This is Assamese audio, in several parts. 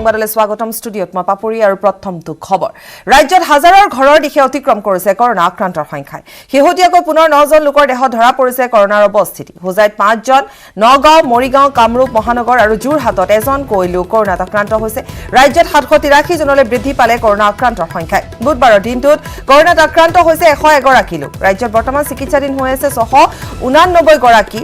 সংবাদলৈ স্বাগতম ষ্টুডিঅত মই পাপৰি আৰু প্ৰথমটো খবৰ ৰাজ্যত হাজাৰৰ ঘৰৰ দিশে অতিক্ৰম কৰিছে কৰোনা আক্ৰান্তৰ সংখ্যাই শেহতীয়াকৈ পুনৰ 9 জন লোকৰ দেহত ধৰা পৰিছে কৰোনাৰ অৱস্থিতি হোজাইত 5 জন নগাঁও মৰিগাঁও কামৰূপ মহানগৰ আৰু যোৰহাটত এজনকৈ লোক কৰোনাত আক্ৰান্ত হৈছে ৰাজ্যত 783 জনলৈ বৃদ্ধি পালে কৰোনা আক্ৰান্তৰ সংখ্যাই বুধবাৰৰ দিনটোত কৰোনাত আক্ৰান্ত হৈছে 101 লোক ৰাজ্যত বৰ্তমান চিকিৎসাধীন হৈ আছে 689 গৰাকী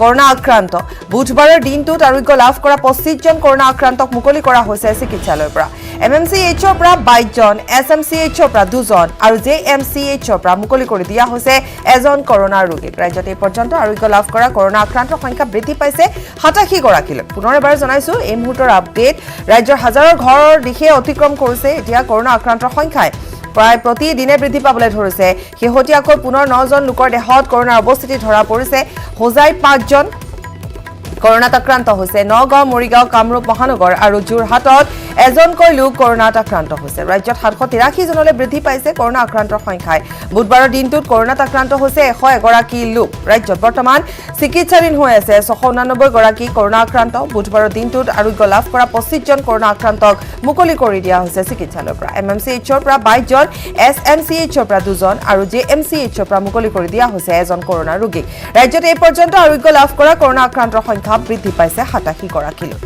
কৰোনা আক্ৰান্ত বুধবাৰৰ দিনটোত আৰোগ্য লাভ কৰা 25 জন কৰোনা আক্ৰান্তক মুকলি কৰা হৈছে চিকিৎসালয়ৰ পৰা এমএমচিএইচৰ পৰা 22 জন এছএমচিএইচৰ পৰা 2 জন আৰু জেএমচিএইচৰ পৰা মুকলি কৰি দিয়া হৈছে এজন কৰোনা ৰোগীক ৰাজ্যত এই পৰ্যন্ত আৰোগ্য লাভ কৰা কৰোনা আক্ৰান্তৰ সংখ্যা বৃদ্ধি পাইছে 87 গৰাকীলৈ পুনৰ এবাৰ জনাইছো এই মুহূৰ্তৰ আপডেট ৰাজ্যৰ হাজাৰৰ ঘৰৰ দিশে অতিক্ৰম কৰিছে এতিয়া কৰোনা আক্ৰান্তৰ সংখ্যাই প্ৰায় প্ৰতিদিনে বৃদ্ধি পাবলৈ ধৰিছে শেহতীয়াকৈ পুনৰ 9 জন লোকৰ দেহত কৰোনাৰ অৱস্থিতি ধৰা পৰিছে হোজাইত 5 জন কৰোনাত আক্ৰান্ত হৈছে নগাঁও মৰিগাঁও কামৰূপ মহানগৰ আৰু যোৰহাটত এজনকৈ লোক কৰোনাত আক্ৰান্ত হৈছে ৰাজ্যত 783 জনলৈ বৃদ্ধি পাইছে কৰোনা আক্ৰান্তৰ সংখ্যাই বুধবাৰৰ দিনটোত কৰোনাত আক্ৰান্ত হৈছে 101 গৰাকী লোক ৰাজ্যত বৰ্তমান চিকিৎসাধীন হৈ আছে 689 গৰাকী কৰোনা আক্ৰান্ত বুধবাৰৰ দিনটোত আৰোগ্য লাভ কৰা 25 জন কৰোনা আক্ৰান্তক মুকলি কৰি দিয়া হৈছে চিকিৎসালয়ৰ পৰা এমএমচিএইচৰ পৰা 22 জন এছএমচিএইচৰ পৰা 2 জন আৰু জেএমচিএইচৰ পৰা মুকলি কৰি দিয়া হৈছে এজন কৰোনা ৰোগীক ৰাজ্যত এই পৰ্যন্ত আৰোগ্য লাভ কৰা কৰোনা আক্ৰান্তৰ সংখ্যা বৃদ্ধি পাইছে 87 গৰাকীলৈ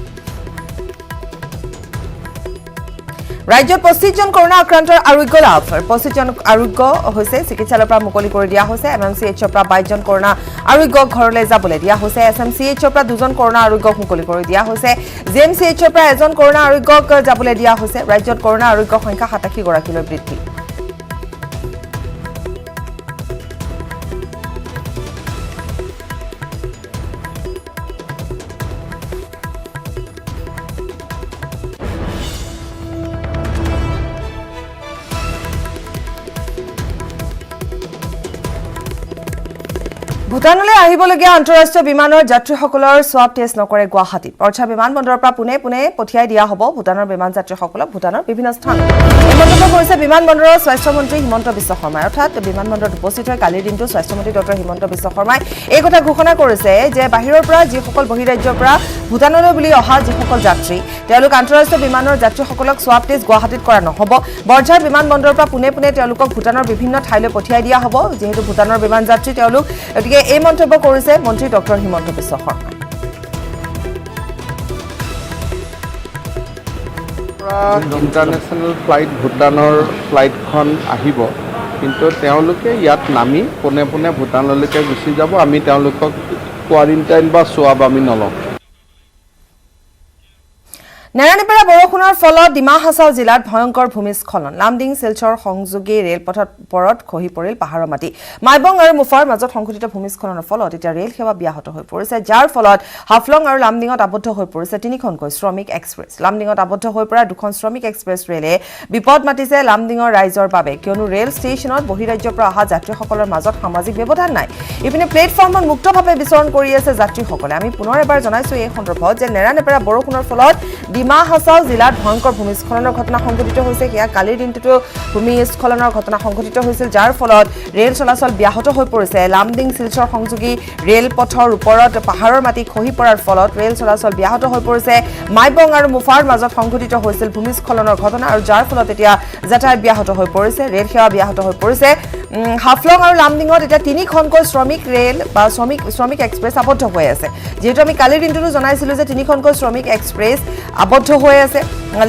ৰাজ্যত 25 জন কৰোনা আক্ৰান্তৰ আৰোগ্য লাভ 25 জন আৰোগ্য হৈছে চিকিৎসালয়ৰ পৰা মুকলি কৰি দিয়া হৈছে এমএমচিএইচৰ পৰা 22 জন কৰোনা আৰোগ্য ঘৰলৈ যাবলৈ দিয়া হৈছে এছএমচিএইচৰ পৰা 2 জন কৰোনা আৰোগ্যক মুকলি কৰি দিয়া হৈছে জেএমচিএইচৰ পৰা এজন কৰোনা আৰোগ্যক যাবলৈ দিয়া হৈছে ৰাজ্যত কৰোনা আৰোগ্য সংখ্যা 87 গৰাকীলৈ বৃদ্ধি ভূটানলৈ আহিবলগীয়া আন্তঃৰাষ্ট্ৰীয় বিমানৰ যাত্ৰীসকলৰ সোৱাব টেষ্ট নকৰে গুৱাহাটীত পৰছা বিমানবন্দৰৰ পৰা পুনে পঠিয়াই দিয়া হ'ব ভূটানৰ বিমান যাত্ৰীসকলক ভূটানৰ বিভিন্ন স্থান এই মন্তব্য কৰিছে বিমানবন্দৰৰ স্বাস্থ্যমন্ত্ৰী হিমন্ত বিশ্ব শৰ্মাই অৰ্থাৎ বিমানবন্দৰত উপস্থিত হৈ কালিৰ দিনটো স্বাস্থ্যমন্ত্ৰী ডক্টৰ হিমন্ত বিশ্ব শৰ্মাই এই কথা ঘোষণা কৰিছে যে বাহিৰৰ পৰা যিসকল বহিৰাজ্যৰ পৰা ভূটানলৈ বুলি অহা যিসকল যাত্ৰী তেওঁলোক আন্তঃৰাষ্ট্ৰীয় বিমানৰ যাত্ৰীসকলক সোৱাব টেষ্ট গুৱাহাটীত কৰা নহ'ব বৰঝাৰ বিমানবন্দৰৰ পৰা পুনে তেওঁলোকক ভূটানৰ বিভিন্ন ঠাইলৈ পঠিয়াই দিয়া হ'ব যিহেতু ভূটানৰ বিমান যাত্ৰী তেওঁলোক গতিকে এই মন্তব্য কৰিছে মন্ত্ৰী ডক্টৰ হিমন্ত বিশ্ব শৰ্মাই ইণ্টাৰনেশ্যনেল ফ্লাইট ভূটানৰ ফ্লাইটখন আহিব কিন্তু তেওঁলোকে ইয়াত নামি পোনে ভূটানলৈকে গুচি যাব আমি তেওঁলোকক কোৱাৰেণ্টাইন বা সোৱাব আমি নলওঁ নেৰানেপেৰা বৰষুণৰ ফলত ডিমা হাছাও জিলাত ভয়ংকৰ ভূমিস্খলন লামডিং শিলচৰ সংযোগী ৰেলপথৰ ওপৰত খহি পৰিল পাহাৰৰ মাটি মাইবং আৰু মুফাৰ মাজত সংঘটিত ভূমিস্খলনৰ ফলত এতিয়া ৰেল সেৱা ব্যাহত হৈ পৰিছে যাৰ ফলত হাফলং আৰু লামডিঙত আবদ্ধ হৈ পৰিছে তিনিখনকৈ শ্ৰমিক এক্সপ্ৰেছ লামডিঙত আবদ্ধ হৈ পৰা দুখন শ্ৰমিক এক্সপ্ৰেছ ৰেলে বিপদ মাতিছে লামডিঙৰ ৰাইজৰ বাবে কিয়নো ৰেল ষ্টেচনত বহিৰাজ্যৰ পৰা অহা যাত্ৰীসকলৰ মাজত সামাজিক ব্যৱধান নাই ইপিনে প্লেটফৰ্মত মুক্তভাৱে বিচৰণ কৰি আছে যাত্ৰীসকলে আমি পুনৰ এবাৰ জনাইছো এই সন্দৰ্ভত যে নেৰানেপেৰা বৰষুণৰ ফলত ডিমা হাছাও জিলাত ভয়ংকৰ ভূমিস্খলনৰ ঘটনা সংঘটিত হৈছে সেয়া কালিৰ দিনটোতো ভূমিস্খলনৰ ঘটনা সংঘটিত হৈছিল যাৰ ফলত ৰেল চলাচল ব্যাহত হৈ পৰিছে লামডিং শিলচৰ সংযোগী ৰেলপথৰ ওপৰত পাহাৰৰ মাটি খহি পৰাৰ ফলত ৰেল চলাচল ব্যাহত হৈ পৰিছে মাইবং আৰু মুফাৰ মাজত সংঘটিত হৈছিল ভূমিস্খলনৰ ঘটনা আৰু যাৰ ফলত এতিয়া যাতায়াত ব্যাহত হৈ পৰিছে ৰেল সেৱা ব্যাহত হৈ পৰিছে হাফলং আৰু লামডিঙত এতিয়া তিনিখনকৈ শ্ৰমিক ৰেল বা শ্ৰমিক এক্সপ্ৰেছ আবদ্ধ হৈ আছে যেহেতু আমি কালিৰ দিনটোতো জনাইছিলোঁ যে তিনিখনকৈ শ্ৰমিক এক্সপ্ৰেছ আবদ্ধ হৈ আছে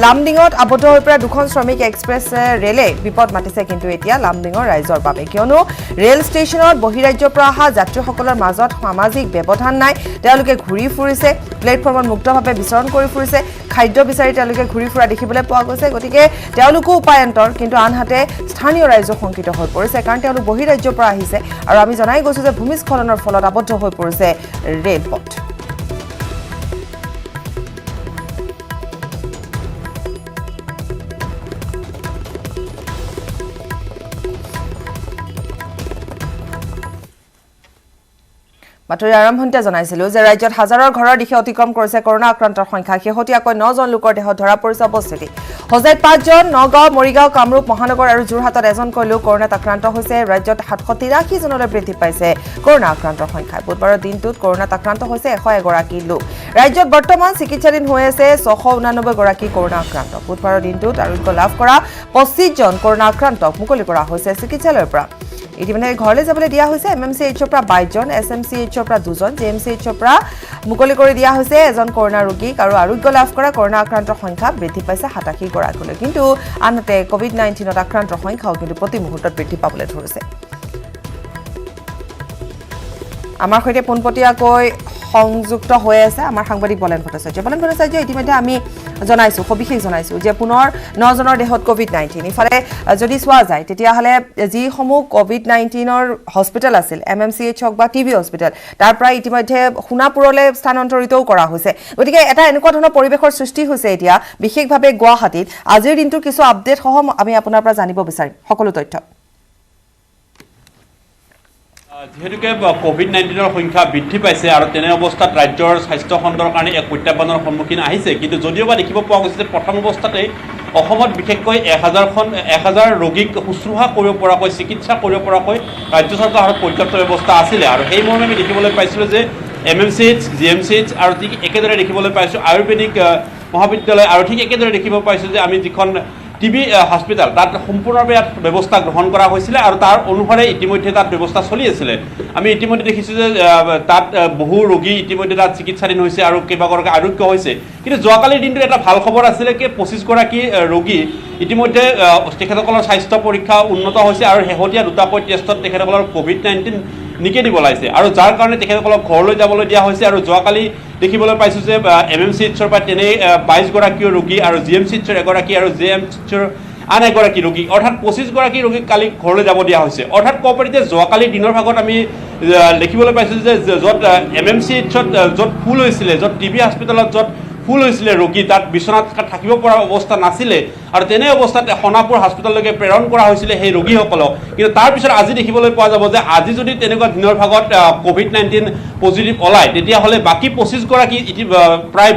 লামডিঙত আবদ্ধ হৈ পৰা দুখন শ্ৰমিক এক্সপ্ৰেছ ৰেলে বিপদ মাতিছে কিন্তু এতিয়া লামডিঙৰ ৰাইজৰ বাবে কিয়নো ৰেল ষ্টেচনত বহিৰাজ্যৰ পৰা অহা যাত্ৰীসকলৰ মাজত সামাজিক ব্যৱধান নাই তেওঁলোকে ঘূৰি ফুৰিছে প্লেটফৰ্মত মুক্তভাৱে বিচৰণ কৰি ফুৰিছে খাদ্য বিচাৰি তেওঁলোকে ঘূৰি ফুৰা দেখিবলৈ পোৱা গৈছে গতিকে তেওঁলোকো উপায়ন্তৰ কিন্তু আনহাতে স্থানীয় ৰাইজ শংকিত হৈ পৰিছে কাৰণ তেওঁলোক বহিৰাজ্যৰ পৰা আহিছে আৰু আমি জনাই গৈছোঁ যে ভূমিস্খলনৰ ফলত আবদ্ধ হৈ পৰিছে ৰেলপথ বাতৰি আৰম্ভণিতে জনাইছিলো যে ৰাজ্যত হাজাৰৰ ঘৰৰ দিশে অতিক্ৰম কৰিছে কৰোনা আক্ৰান্তৰ সংখ্যা শেহতীয়াকৈ 9 জন লোকৰ দেহত ধৰা পৰিছে অৱস্থিতি হোজাইত 5 জন নগাঁও মৰিগাঁও কামৰূপ মহানগৰ আৰু যোৰহাটত এজনকৈ লোক কৰোনাত আক্ৰান্ত হৈছে ৰাজ্যত 783 জনলৈ বৃদ্ধি পাইছে কৰোনা আক্ৰান্তৰ সংখ্যা বুধবাৰৰ দিনটোত কৰোনাত আক্ৰান্ত হৈছে 101 গৰাকী লোক ৰাজ্যত বৰ্তমান চিকিৎসাধীন হৈ আছে 689 গৰাকী কৰোনা আক্ৰান্ত বুধবাৰৰ দিনটোত আৰোগ্য লাভ কৰা 25 জন কৰোনা আক্ৰান্তক মুকলি কৰা হৈছে চিকিৎসালয়ৰ পৰা ইতিমধ্যে ঘৰলৈ যাবলৈ দিয়া হৈছে এমএমচিএইচৰ পৰা 22 জন এছএমচিএইচৰ পৰা 2 জন জেএমচিএইচৰ পৰা মুকলি কৰি দিয়া হৈছে এজন কৰোনা ৰোগীক আৰু আৰোগ্য লাভ কৰা কৰোনা আক্ৰান্তৰ সংখ্যা বৃদ্ধি পাইছে 87 গৰাকীলৈ কিন্তু আনহাতে কোভিড-19ত আক্ৰান্তৰ সংখ্যাও কিন্তু প্ৰতি মুহূৰ্তত বৃদ্ধি পাবলৈ ধৰিছে আমাৰ সৈতে পোনপটীয়াকৈ সংযুক্ত হৈ আছে আমাৰ সাংবাদিক বলেন ভট্টাচাৰ্য ইতিমধ্যে আমি জনাইছো সবিশেষ জনাইছো যে পুনৰ 9 জনৰ দেহত কোভিড-19 ইফালে যদি চোৱা যায় তেতিয়াহলে যিসমূহ কোভিড-19ৰ হস্পিটেল আছিল এমএমচিএইচ হক বা টিবি হস্পিটেল তাৰ পৰা ইতিমধ্যে সোণাপুৰলৈ স্থানান্তৰিতও কৰা হৈছে গতিকে এটা এনেকুৱা ধৰণৰ পৰিৱেশৰ সৃষ্টি হৈছে এতিয়া বিশেষভাৱে গুৱাহাটীত আজিৰ দিনটোৰ কিছু আপডেট সহ আমি আপোনাৰ পৰা জানিব বিচাৰিম সকলো তথ্য যেহেতুকে কোভিড-19ৰ সংখ্যা বৃদ্ধি পাইছে আৰু তেনে অৱস্থাত ৰাজ্যৰ স্বাস্থ্য খণ্ডৰ কাৰণে এক প্ৰত্যাহ্বানৰ সন্মুখীন আহিছে কিন্তু যদিওবা দেখিব পোৱা গৈছে যে প্ৰথম অৱস্থাতেই অসমত বিশেষকৈ 1000 ৰোগীক শুশ্ৰূষা কৰিব পৰাকৈ চিকিৎসা কৰিব পৰাকৈ ৰাজ্য চৰকাৰৰ পৰ্যাপ্ত ব্যৱস্থা আছিলে আৰু সেই মৰ্মে আমি দেখিবলৈ পাইছিলোঁ যে এমএমচিএইচ জিএমচিএইচ আৰু ঠিক একেদৰে দেখিবলৈ পাইছোঁ আয়ুৰ্বেদিক মহাবিদ্যালয় আৰু ঠিক একেদৰে দেখিব পাইছোঁ যে আমি যিখন টিবি হস্পিটেল তাত সম্পূৰ্ণভাৱে ইয়াত ব্যৱস্থা গ্ৰহণ কৰা হৈছিলে আৰু তাৰ অনুসাৰে ইতিমধ্যে তাত ব্যৱস্থা চলি আছিলে আমি ইতিমধ্যে দেখিছোঁ যে তাত বহু ৰোগী ইতিমধ্যে তাত চিকিৎসাধীন হৈছে আৰু কেইবাগৰাকী আৰোগ্য হৈছে কিন্তু যোৱাকালিৰ দিনটোত এটা ভাল খবৰ আছিলে কি 25 গৰাকী ৰোগী ইতিমধ্যে তেখেতসকলৰ স্বাস্থ্য পৰীক্ষা উন্নত হৈছে আৰু শেহতীয়া দুটাকৈ টেষ্টত তেখেতসকলৰ কোভিড-19 নিগেটিভ ওলাইছে আৰু যাৰ কাৰণে তেখেতসকলক ঘৰলৈ যাবলৈ দিয়া হৈছে আৰু যোৱাকালি দেখিবলৈ পাইছোঁ যে এমএমচিএইচৰ পৰা তেনেই 22 গৰাকী ৰোগী আৰু জিএমচিএইচৰ এগৰাকী আৰু জেএমচিএইচৰ আন এগৰাকী ৰোগী অৰ্থাৎ 25 গৰাকী ৰোগীক কালি ঘৰলৈ যাব দিয়া হৈছে অৰ্থাৎ ক'ব পাৰি যে যোৱাকালি দিনৰ ভাগত আমি দেখিবলৈ পাইছোঁ যে য'ত এমএমচিএইচত য'ত ফুল হৈছিলে য'ত টিবি হস্পিটেলত য'ত ফুল হৈছিলে ৰোগী তাত বিচনাত থাকিব পৰা অৱস্থা নাছিলে আৰু তেনে অৱস্থাত সোণাপুৰ হস্পিটেললৈকে প্ৰেৰণ কৰা হৈছিলে সেই ৰোগীসকলক কিন্তু তাৰপিছত আজি দেখিবলৈ পোৱা যাব যে আজি যদি তেনেকুৱা দিনৰ ভাগত কোভিড-19 পজিটিভ ওলায় তেতিয়াহ'লে বাকী 25 গৰাকী প্ৰায়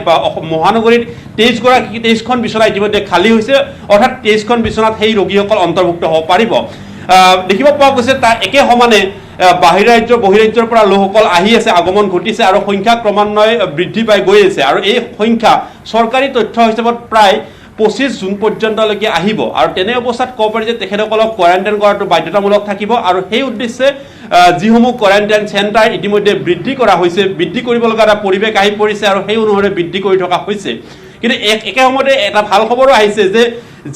মহানগৰীত 23খন বিচনা ইতিমধ্যে খালী হৈছে অৰ্থাৎ 23খন বিচনাত সেই ৰোগীসকল অন্তৰ্ভুক্ত হ'ব পাৰিব দেখিব পোৱা গৈছে তাৰ একে সমানে বহিৰাজ্যৰ পৰা লোকসকল আহি আছে আগমন ঘটিছে আৰু সংখ্যা ক্ৰমান্বয়ে বৃদ্ধি পাই গৈ আছে আৰু এই সংখ্যা চৰকাৰী তথ্য হিচাপত প্ৰায় 25 জুন পৰ্যন্তলৈকে আহিব আৰু তেনে অৱস্থাত ক'ব পাৰি যে তেখেতসকলক কোৱাৰেণ্টাইন কৰাটো বাধ্যতামূলক থাকিব আৰু সেই উদ্দেশ্যে যিসমূহ কোৱাৰেণ্টাইন চেণ্টাৰ ইতিমধ্যে বৃদ্ধি কৰা হৈছে বৃদ্ধি কৰিব লগা এটা পৰিৱেশ আহি পৰিছে আৰু সেই অনুসৰি বৃদ্ধি কৰি থকা হৈছে কিন্তু একে সময়তে এটা ভাল খবৰো আহিছে যে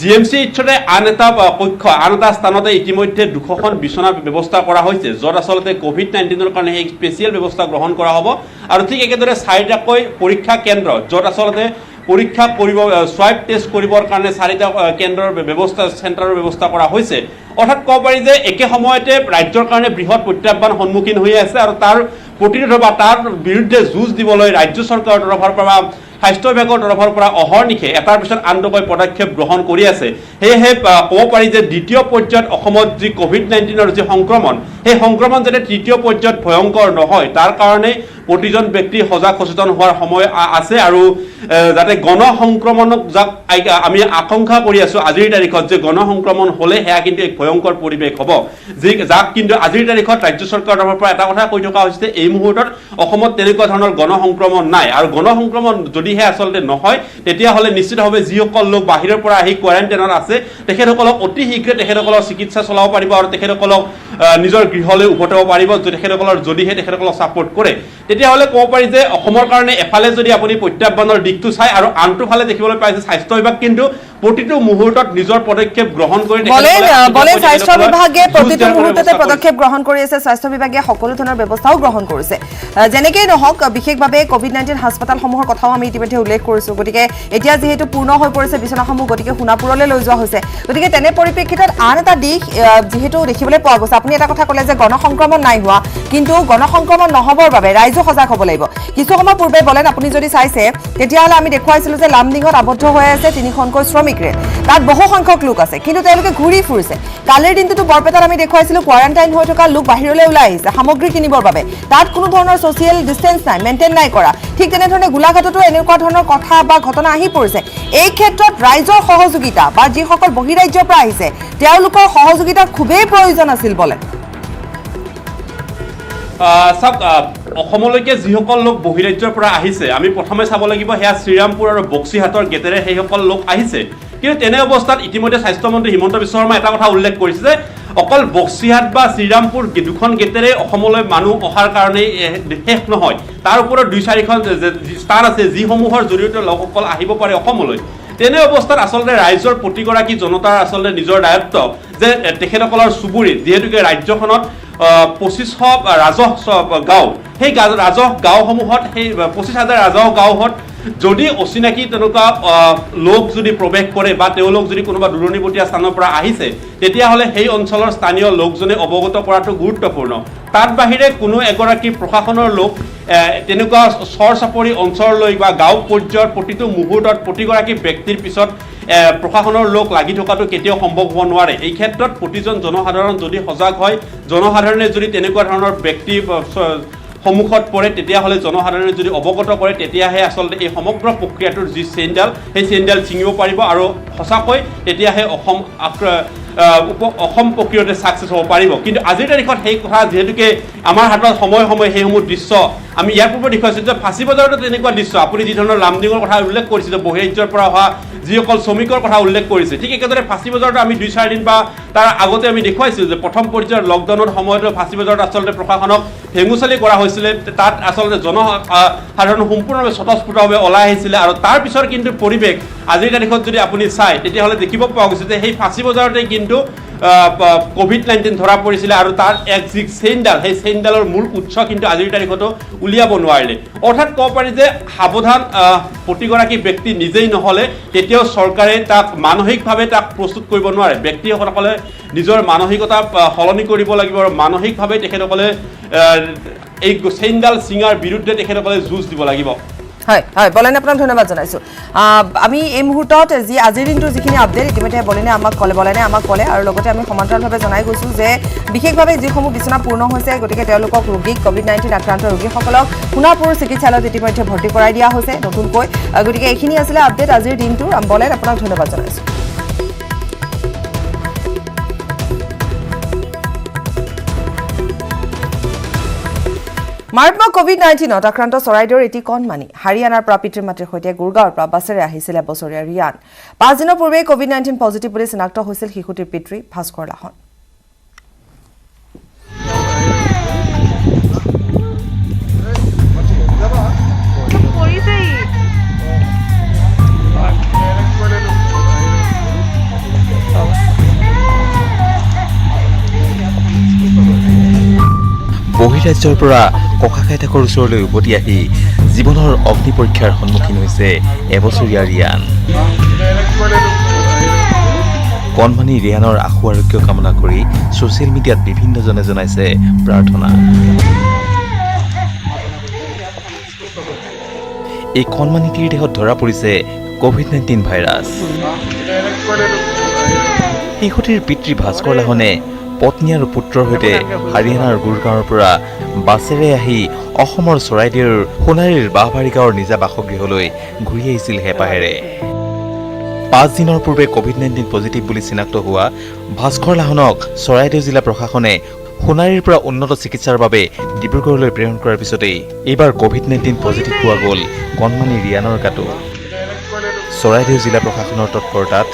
জিএমচিএইচৰে আন এটা স্থানতে ইতিমধ্যে 200খন বিচনাৰ ব্যৱস্থা কৰা হৈছে য'ত আচলতে কোভিড-19ৰ কাৰণে এই স্পেচিয়েল ব্যৱস্থা গ্ৰহণ কৰা হ'ব আৰু ঠিক একেদৰে 4টাকৈ পৰীক্ষা কেন্দ্ৰ য'ত আচলতে পৰীক্ষা কৰিব সোৱাইপ টেষ্ট কৰিবৰ কাৰণে 4টা কেন্দ্ৰৰ ব্যৱস্থা চেণ্টাৰৰ ব্যৱস্থা কৰা হৈছে অৰ্থাৎ ক'ব পাৰি যে একে সময়তে ৰাজ্যৰ কাৰণে বৃহৎ প্ৰত্যাহ্বান সন্মুখীন হৈ আছে আৰু তাৰ প্ৰতিৰোধ বা তাৰ বিৰুদ্ধে যুঁজ দিবলৈ ৰাজ্য চৰকাৰৰ তৰফৰ পৰা স্বাস্থ্য বিভাগৰ তৰফৰ পৰা অহৰ্নিশে এটাৰ পিছত আনটোকৈ পদক্ষেপ গ্ৰহণ কৰি আছে সেয়েহে ক'ব পাৰি যে দ্বিতীয় পৰ্যায়ত অসমত যি কোভিড-19ৰ যি সংক্ৰমণ সেই সংক্ৰমণ যাতে তৃতীয় পৰ্যায়ত ভয়ংকৰ নহয় তাৰ কাৰণে প্ৰতিজন ব্যক্তি সজাগ সচেতন হোৱাৰ সময় আছে আৰু যাতে গণ সংক্ৰমণক যাক আমি আশংকা কৰি আছোঁ আজিৰ তাৰিখত যে গণ সংক্ৰমণ হ'লে সেয়া কিন্তু এক ভয়ংকৰ পৰিৱেশ হ'ব যাক কিন্তু আজিৰ তাৰিখত ৰাজ্য চৰকাৰৰ তৰফৰ পৰা এটা কথা কৈ থকা হৈছে এই মুহূৰ্তত অসমত তেনেকুৱা ধৰণৰ গণ সংক্ৰমণ নাই আৰু গণ সংক্ৰমণ যদিহে আচলতে নহয় তেতিয়াহ'লে নিশ্চিতভাৱে যিসকল লোক বাহিৰৰ পৰা আহি কোৱাৰেণ্টাইনত আছে তেখেতসকলক অতি শীঘ্ৰে তেখেতসকলৰ চিকিৎসা চলাব পাৰিব আৰু তেখেতসকলক নিজৰ গৃহলৈ উভতাব পাৰিব যদিহে তেখেতসকলক ছাপোৰ্ট কৰে তেতিয়াহ'লে ক'ব পাৰি যে অসমৰ কাৰণে এফালে যদি আপুনি প্ৰত্যাহ্বানৰ দিশটো চাই আৰু আনটো ফালে দেখিবলৈ পাইছে স্বাস্থ্য বিভাগ কিন্তু প্ৰতিটো মুহূৰ্তত নিজৰ পদক্ষেপ গ্ৰহণ কৰি স্বাস্থ্য বিভাগে প্ৰতিটো মুহূৰ্ততে পদক্ষেপ গ্ৰহণ কৰি আছে স্বাস্থ্য বিভাগে সকলো ধৰণৰ ব্যৱস্থাও গ্ৰহণ কৰিছে যেনেকেই নহওক বিশেষভাৱে কোভিড-19 হাস্পতালসমূহৰ কথাও আমি ইতিমধ্যে উল্লেখ কৰিছোঁ গতিকে এতিয়া যিহেতু পূৰ্ণ হৈ পৰিছে বিচনাসমূহ গতিকে সোণাপুৰলৈ লৈ যোৱা হৈছে গতিকে তেনে পৰিপ্ৰেক্ষিতত আন এটা দিশ যিহেতু দেখিবলৈ পোৱা গৈছে আপুনি এটা কথা ক'লে যে গণ সংক্ৰমণ নাই হোৱা কিন্তু গণ সংক্ৰমণ নহ'বৰ বাবে ৰাইজো সজাগ হ'ব লাগিব কিছু সময় পূৰ্বে বলেন আপুনি যদি চাইছে তেতিয়াহ'লে আমি দেখুৱাইছিলোঁ যে লামডিঙত আবদ্ধ হৈ আছে 3খনকৈ শ্ৰমিক শ্ৰমিক ৰেল তাত বহু সংখ্যক লোক আছে কিন্তু তেওঁলোকে ঘূৰি ফুৰিছে কালিৰ দিনটোতো বৰপেটাত আমি দেখুৱাইছিলোঁ কোৱাৰেণ্টাইন হৈ থকা লোক বাহিৰলৈ ওলাই আহিছে সামগ্ৰী কিনিবৰ বাবে তাত কোনো ধৰণৰ ছ'চিয়েল ডিষ্টেন্স নাই মেইনটেইন নাই কৰা ঠিক তেনেধৰণে গোলাঘাটতো এনেকুৱা ধৰণৰ কথা বা ঘটনা আহি পৰিছে এই ক্ষেত্ৰত ৰাইজৰ সহযোগিতা বা যিসকল বহিৰাজ্যৰ পৰা আহিছে তেওঁলোকৰ সহযোগিতাৰ খুবেই প্ৰয়োজন আছিল বোলে চাওক অসমলৈকে যিসকল লোক বহিৰাজ্যৰ পৰা আহিছে আমি প্ৰথমে চাব লাগিব সেয়া শ্ৰীৰামপুৰ আৰু বক্সিহাটৰ গেটেৰে সেইসকল লোক আহিছে কিন্তু তেনে অৱস্থাত ইতিমধ্যে স্বাস্থ্যমন্ত্ৰী হিমন্ত বিশ্ব শৰ্মাই এটা কথা উল্লেখ কৰিছে যে অকল বক্সিহাট বা শ্ৰীৰামপুৰ দুখন গেটেৰে অসমলৈ মানুহ অহাৰ কাৰণেই শেষ নহয় তাৰ ওপৰত 2-4খন স্থান আছে যিসমূহৰ জৰিয়তে লোকসকল আহিব পাৰে অসমলৈ তেনে অৱস্থাত আচলতে ৰাইজৰ প্ৰতিগৰাকী জনতাৰ আচলতে নিজৰ দায়িত্ব যে তেখেতসকলৰ চুবুৰীত যিহেতুকে ৰাজ্যখনত 2500 ৰাজহ গাঁও সেই ৰাজহ গাঁওসমূহত সেই 25,000 ৰাজহ গাঁৱত যদি অচিনাকি তেনেকুৱা লোক যদি প্ৰৱেশ কৰে বা তেওঁলোক যদি কোনোবা দূৰণিবতীয়া স্থানৰ পৰা আহিছে তেতিয়াহ'লে সেই অঞ্চলৰ স্থানীয় লোকজনে অৱগত কৰাটো গুৰুত্বপূৰ্ণ তাত বাহিৰে কোনো এগৰাকী প্ৰশাসনৰ লোক তেনেকুৱা চৰ চাপৰি অঞ্চললৈ বা গাঁও পৰ্যায়ৰ প্ৰতিটো মুহূৰ্তত প্ৰতিগৰাকী ব্যক্তিৰ পিছত প্ৰশাসনৰ লোক লাগি থকাটো কেতিয়াও সম্ভৱ হ'ব নোৱাৰে এই ক্ষেত্ৰত প্ৰতিজন জনসাধাৰণ যদি সজাগ হয় জনসাধাৰণে যদি তেনেকুৱা ধৰণৰ ব্যক্তি সন্মুখত পৰে তেতিয়াহ'লে জনসাধাৰণে যদি অৱগত কৰে তেতিয়াহে আচলতে এই সমগ্ৰ প্ৰক্ৰিয়াটোৰ যি চেইনডাল সেই চেইনডাল ছিঙিব পাৰিব আৰু সঁচাকৈ তেতিয়াহে অসম প্ৰক্ৰিয়াতে ছাকচেছ হ'ব পাৰিব কিন্তু আজিৰ তাৰিখত সেই কথা যিহেতুকে আমাৰ হাতত সময়ে সময়ে সেইসমূহ দৃশ্য আমি ইয়াৰ পূৰ্বে দেখুৱাইছোঁ যে ফাঁচী বজাৰতো তেনেকুৱা দৃশ্য আপুনি যি ধৰণৰ লামডিঙৰ কথা উল্লেখ কৰিছে বহিৰাজ্যৰ পৰা অহা যিসকল শ্ৰমিকৰ কথা উল্লেখ কৰিছে ঠিক একেদৰে ফাঁচী বজাৰতো আমি 2-4 দিন বা তাৰ আগতে আমি দেখুৱাইছোঁ যে প্ৰথম পৰ্যায়ৰ লকডাউনৰ সময়তো ফাঁচী বজাৰত আচলতে প্ৰশাসনক ভেঙুচালি কৰা হৈছিলে তাত আচলতে জনসাধাৰণ সম্পূৰ্ণভাৱে স্বতঃস্ফূৰ্তভাৱে ওলাই আহিছিলে আৰু তাৰ পিছৰ কিন্তু পৰিৱেশ আজিৰ তাৰিখত যদি আপুনি চায় তেতিয়াহ'লে দেখিব পোৱা গৈছে যে সেই ফাঁচী বজাৰতে কিন্তু COVID-19 ধৰা পৰিছিলে আৰু তাৰ এক যি চেইনডাল সেই চেইনডালৰ মূল উৎস কিন্তু আজিৰ তাৰিখতো উলিয়াব নোৱাৰিলে অৰ্থাৎ ক'ব পাৰি যে সাৱধান প্ৰতিগৰাকী ব্যক্তি নিজেই নহ'লে তেতিয়াও চৰকাৰে তাক মানসিকভাৱে তাক প্ৰস্তুত কৰিব নোৱাৰে ব্যক্তিসকলে নিজৰ মানসিকতা সলনি কৰিব লাগিব আৰু মানসিকভাৱে তেখেতসকলে এই চেইনডাল ছিঙাৰ বিৰুদ্ধে তেখেতসকলে যুঁজ দিব লাগিব হয় হয় বলেনে আপোনাক ধন্যবাদ জনাইছোঁ আমি এই মুহূৰ্তত যি আজিৰ দিনটোৰ যিখিনি আপডেট ইতিমধ্যে বলেনে আমাক ক'লে আৰু লগতে আমি সমান্তৰালভাৱে জনাই গৈছোঁ যে বিশেষভাৱে যিসমূহ বিচনা পূৰ্ণ হৈছে গতিকে তেওঁলোকক ৰোগীক COVID-19 আক্ৰান্ত ৰোগীসকলক সোণাপুৰ চিকিৎসালয়ত ইতিমধ্যে ভৰ্তি কৰাই দিয়া হৈছে নতুনকৈ গতিকে এইখিনি আছিলে আপডেট আজিৰ দিনটোৰ বলেন আপোনাক ধন্যবাদ জনাইছোঁ মাৰাত্মক COVID-19ত আক্ৰান্ত চৰাইদেউৰ এটি কণমানি হাৰিয়ানাৰ পৰা পিতৃ মাতৃৰ সৈতে গুৰগাঁৱৰ পৰা বাছেৰে আহিছিল এবছৰীয়া ৰিয়ান 5 দিনৰ পূৰ্বে COVID-19 পজিটিভ বুলি চিনাক্ত হৈছিল শিশুটিৰ পিতৃ ভাস্কৰ লাহন বহিৰাজ্যৰ পৰা ককাকাইতাকৰ ওচৰলৈ উভতি আহি জীৱনৰ অগ্নি পৰীক্ষাৰ সন্মুখীন হৈছে এবছৰীয়া ৰিয়ান কণমানি ৰিয়ানৰ আশু আৰোগ্য কামনা কৰি ছ'চিয়েল মিডিয়াত বিভিন্নজনে জনাইছে প্ৰাৰ্থনা এই কণমানিটিৰ দেহত ধৰা পৰিছে COVID-19 ভাইৰাছ শিশুটিৰ পিতৃ ভাস্কৰ লাহনে পত্নী আৰু পুত্ৰৰ সৈতে হাৰিয়ানাৰ গুৰগাঁৱৰ পৰা বাছেৰে আহি অসমৰ চৰাইদেউৰ সোণাৰীৰ বাঁহবাৰী গাঁৱৰ নিজা বাসগৃহলৈ ঘূৰি আহিছিল হেঁপাহেৰে 5 দিনৰ পূৰ্বে COVID-19 পজিটিভ বুলি চিনাক্ত হোৱা ভাস্কৰ লাহনক চৰাইদেউ জিলা প্ৰশাসনে সোণাৰীৰ পৰা উন্নত চিকিৎসাৰ বাবে ডিব্ৰুগড়লৈ প্ৰেৰণ কৰাৰ পিছতেই এইবাৰ COVID-19 পজিটিভ পোৱা গ'ল কণমানি ৰিয়ানৰ গাতো চৰাইদেউ জিলা প্ৰশাসনৰ তৎপৰতাত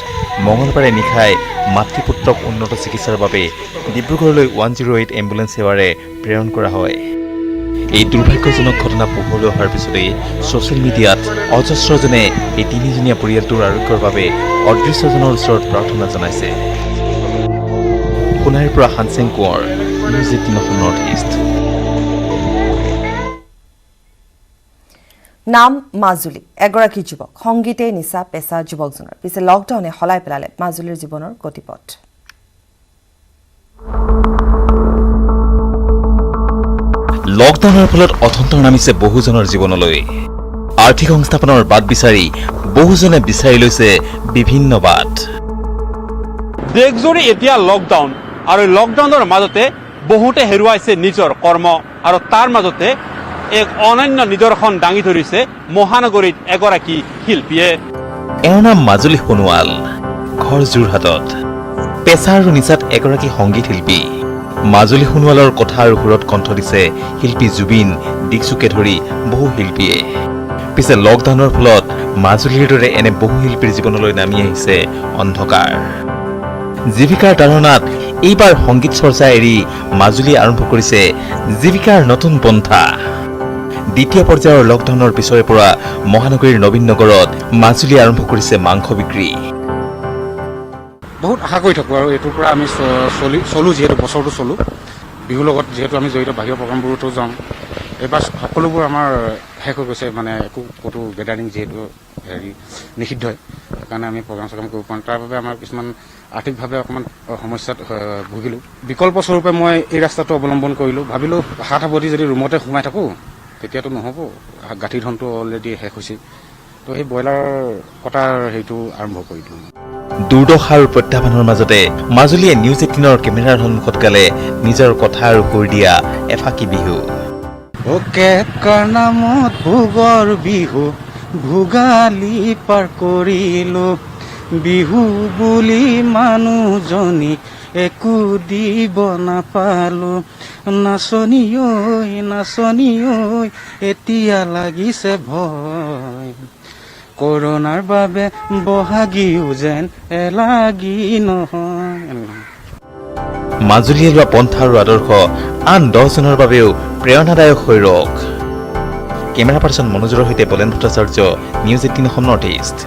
মঙলবাৰে নিশাই মাতৃপুত্ৰক উন্নত চিকিৎসাৰ বাবে ডিব্ৰুগড়লৈ 108 এম্বুলেন্স সেৱাৰে প্ৰেৰণ কৰা হয় এই দুৰ্ভাগ্যজনক ঘটনা পোহৰলৈ অহাৰ পিছতেই ছ'চিয়েল মিডিয়াত অজস্ৰজনে এই তিনিজনীয়া পৰিয়ালটোৰ আৰোগ্যৰ বাবে অদৃশ্যজনৰ ওচৰত প্ৰাৰ্থনা জনাইছে সোণাৰীৰ পৰা Han Zheng Konwar news 18 north east নাম মাজুলী এগৰাকী যুৱক সংগীতে নিচা পেছা যুৱকজনৰ পিছে লকডাউনে হলাই পেলালে মাজুলীৰ জীৱনৰ গতিপথ লকডাউনৰ ফলত অথন্তৰ নামিছে বহুজনৰ জীৱনলৈ আৰ্থিক সংস্থাপনৰ বাট বিচাৰি বহুজনে বিচাৰি লৈছে বিভিন্ন বাট। দেশজুৰি এতিয়া লকডাউন আৰু লকডাউনৰ মাজতে বহুতে হেৰুৱাইছে নিজৰ কৰ্ম আৰু তাৰ মাজতে এক অনন্য নিদৰ্শন দাঙি ধৰিছে মহানগৰীত এগৰাকী শিল্পীয়ে। এওঁৰ নাম মাজুলী সোণোৱাল, ঘৰ যোৰহাটত। পেচা আৰু নিচাত এগৰাকী সংগীত শিল্পী। মাজুলী সোণোৱালৰ কথা আৰু সুৰত কণ্ঠ দিছে শিল্পী জুবিন, দীক্ষুকে ধৰি বহু শিল্পীয়ে। পিছে লকডাউনৰ ফলত মাজুলীৰ দৰে এনে বহু শিল্পীৰ জীৱনলৈ নামি আহিছে অন্ধকাৰ। জীৱিকাৰ তাৰণাত এইবাৰ সংগীত চৰ্চা এৰি মাজুলী আৰম্ভ কৰিছে জীৱিকাৰ নতুন পন্থা। দ্বিতীয় পৰ্যায়ৰ লকডাউনৰ পিছৰে পৰা মহানগৰীৰ নবীন নগৰত মাজুলী আৰম্ভ কৰিছে মাংস বিক্ৰী। বহুত আশা কৰি থাকোঁ আৰু এইটোৰ পৰা আমি চলোঁ, যিহেতু বছৰটো চলোঁ। বিহুৰ লগত যিহেতু আমি জড়িত, বাহিৰৰ প্ৰগ্ৰামবোৰতো যাওঁ। এইবাৰ সকলোবোৰ আমাৰ শেষ হৈ গৈছে, মানে একো ক'তো গেডাৰিং যিহেতু নিষিদ্ধই, সেইকাৰণে আমি প্ৰগ্ৰাম চগ্ৰাম কৰিব পৰা নাই। তাৰ বাবে আমাৰ কিছুমান আৰ্থিকভাৱে অকণমান সমস্যাত ভুগিলোঁ। বিকল্প স্বৰূপে মই এই ৰাস্তাটো অৱলম্বন কৰিলোঁ। ভাবিলোঁ হাত সাৱটি যদি ৰুমতে সোমাই থাকোঁ তেতিয়াতো নহ'ব, গাঁঠি ধনটো অলৰেডি শেষ হৈছে। তো সেই ব্ৰইলাৰ কটাৰ সেইটো আৰম্ভ কৰি দিলোঁ। দুৰ্দশা আৰু প্ৰত্যাহ্বানৰ মাজতে মাজুলীয়ে নিউজ 18ৰ কেমেৰাৰ সন্মুখত গালে নিজৰ কথা আৰু সুৰ দিয়া এফাকি বিহু। কাৰ নামত ভোগৰ বিহু ভোগালী পাৰ কৰিলোঁ, বিহু বুলি মানুহজনীক একো দিব নাপালোঁ। নাচনী ঐ নাচনী ঐ এতিয়া লাগিছে ভয়, কৰোণাৰ বাবে বহাগীও যেন এলাগি নহয়। মাজুলীয়ে লোৱা পন্থা আৰু আদৰ্শ আন 10জনৰ বাবেও প্ৰেৰণাদায়ক হৈ ৰওক। কেমেৰা পাৰ্চন মনোজৰ সৈতে Bolen Bhattacharya, news 18 Assam north east.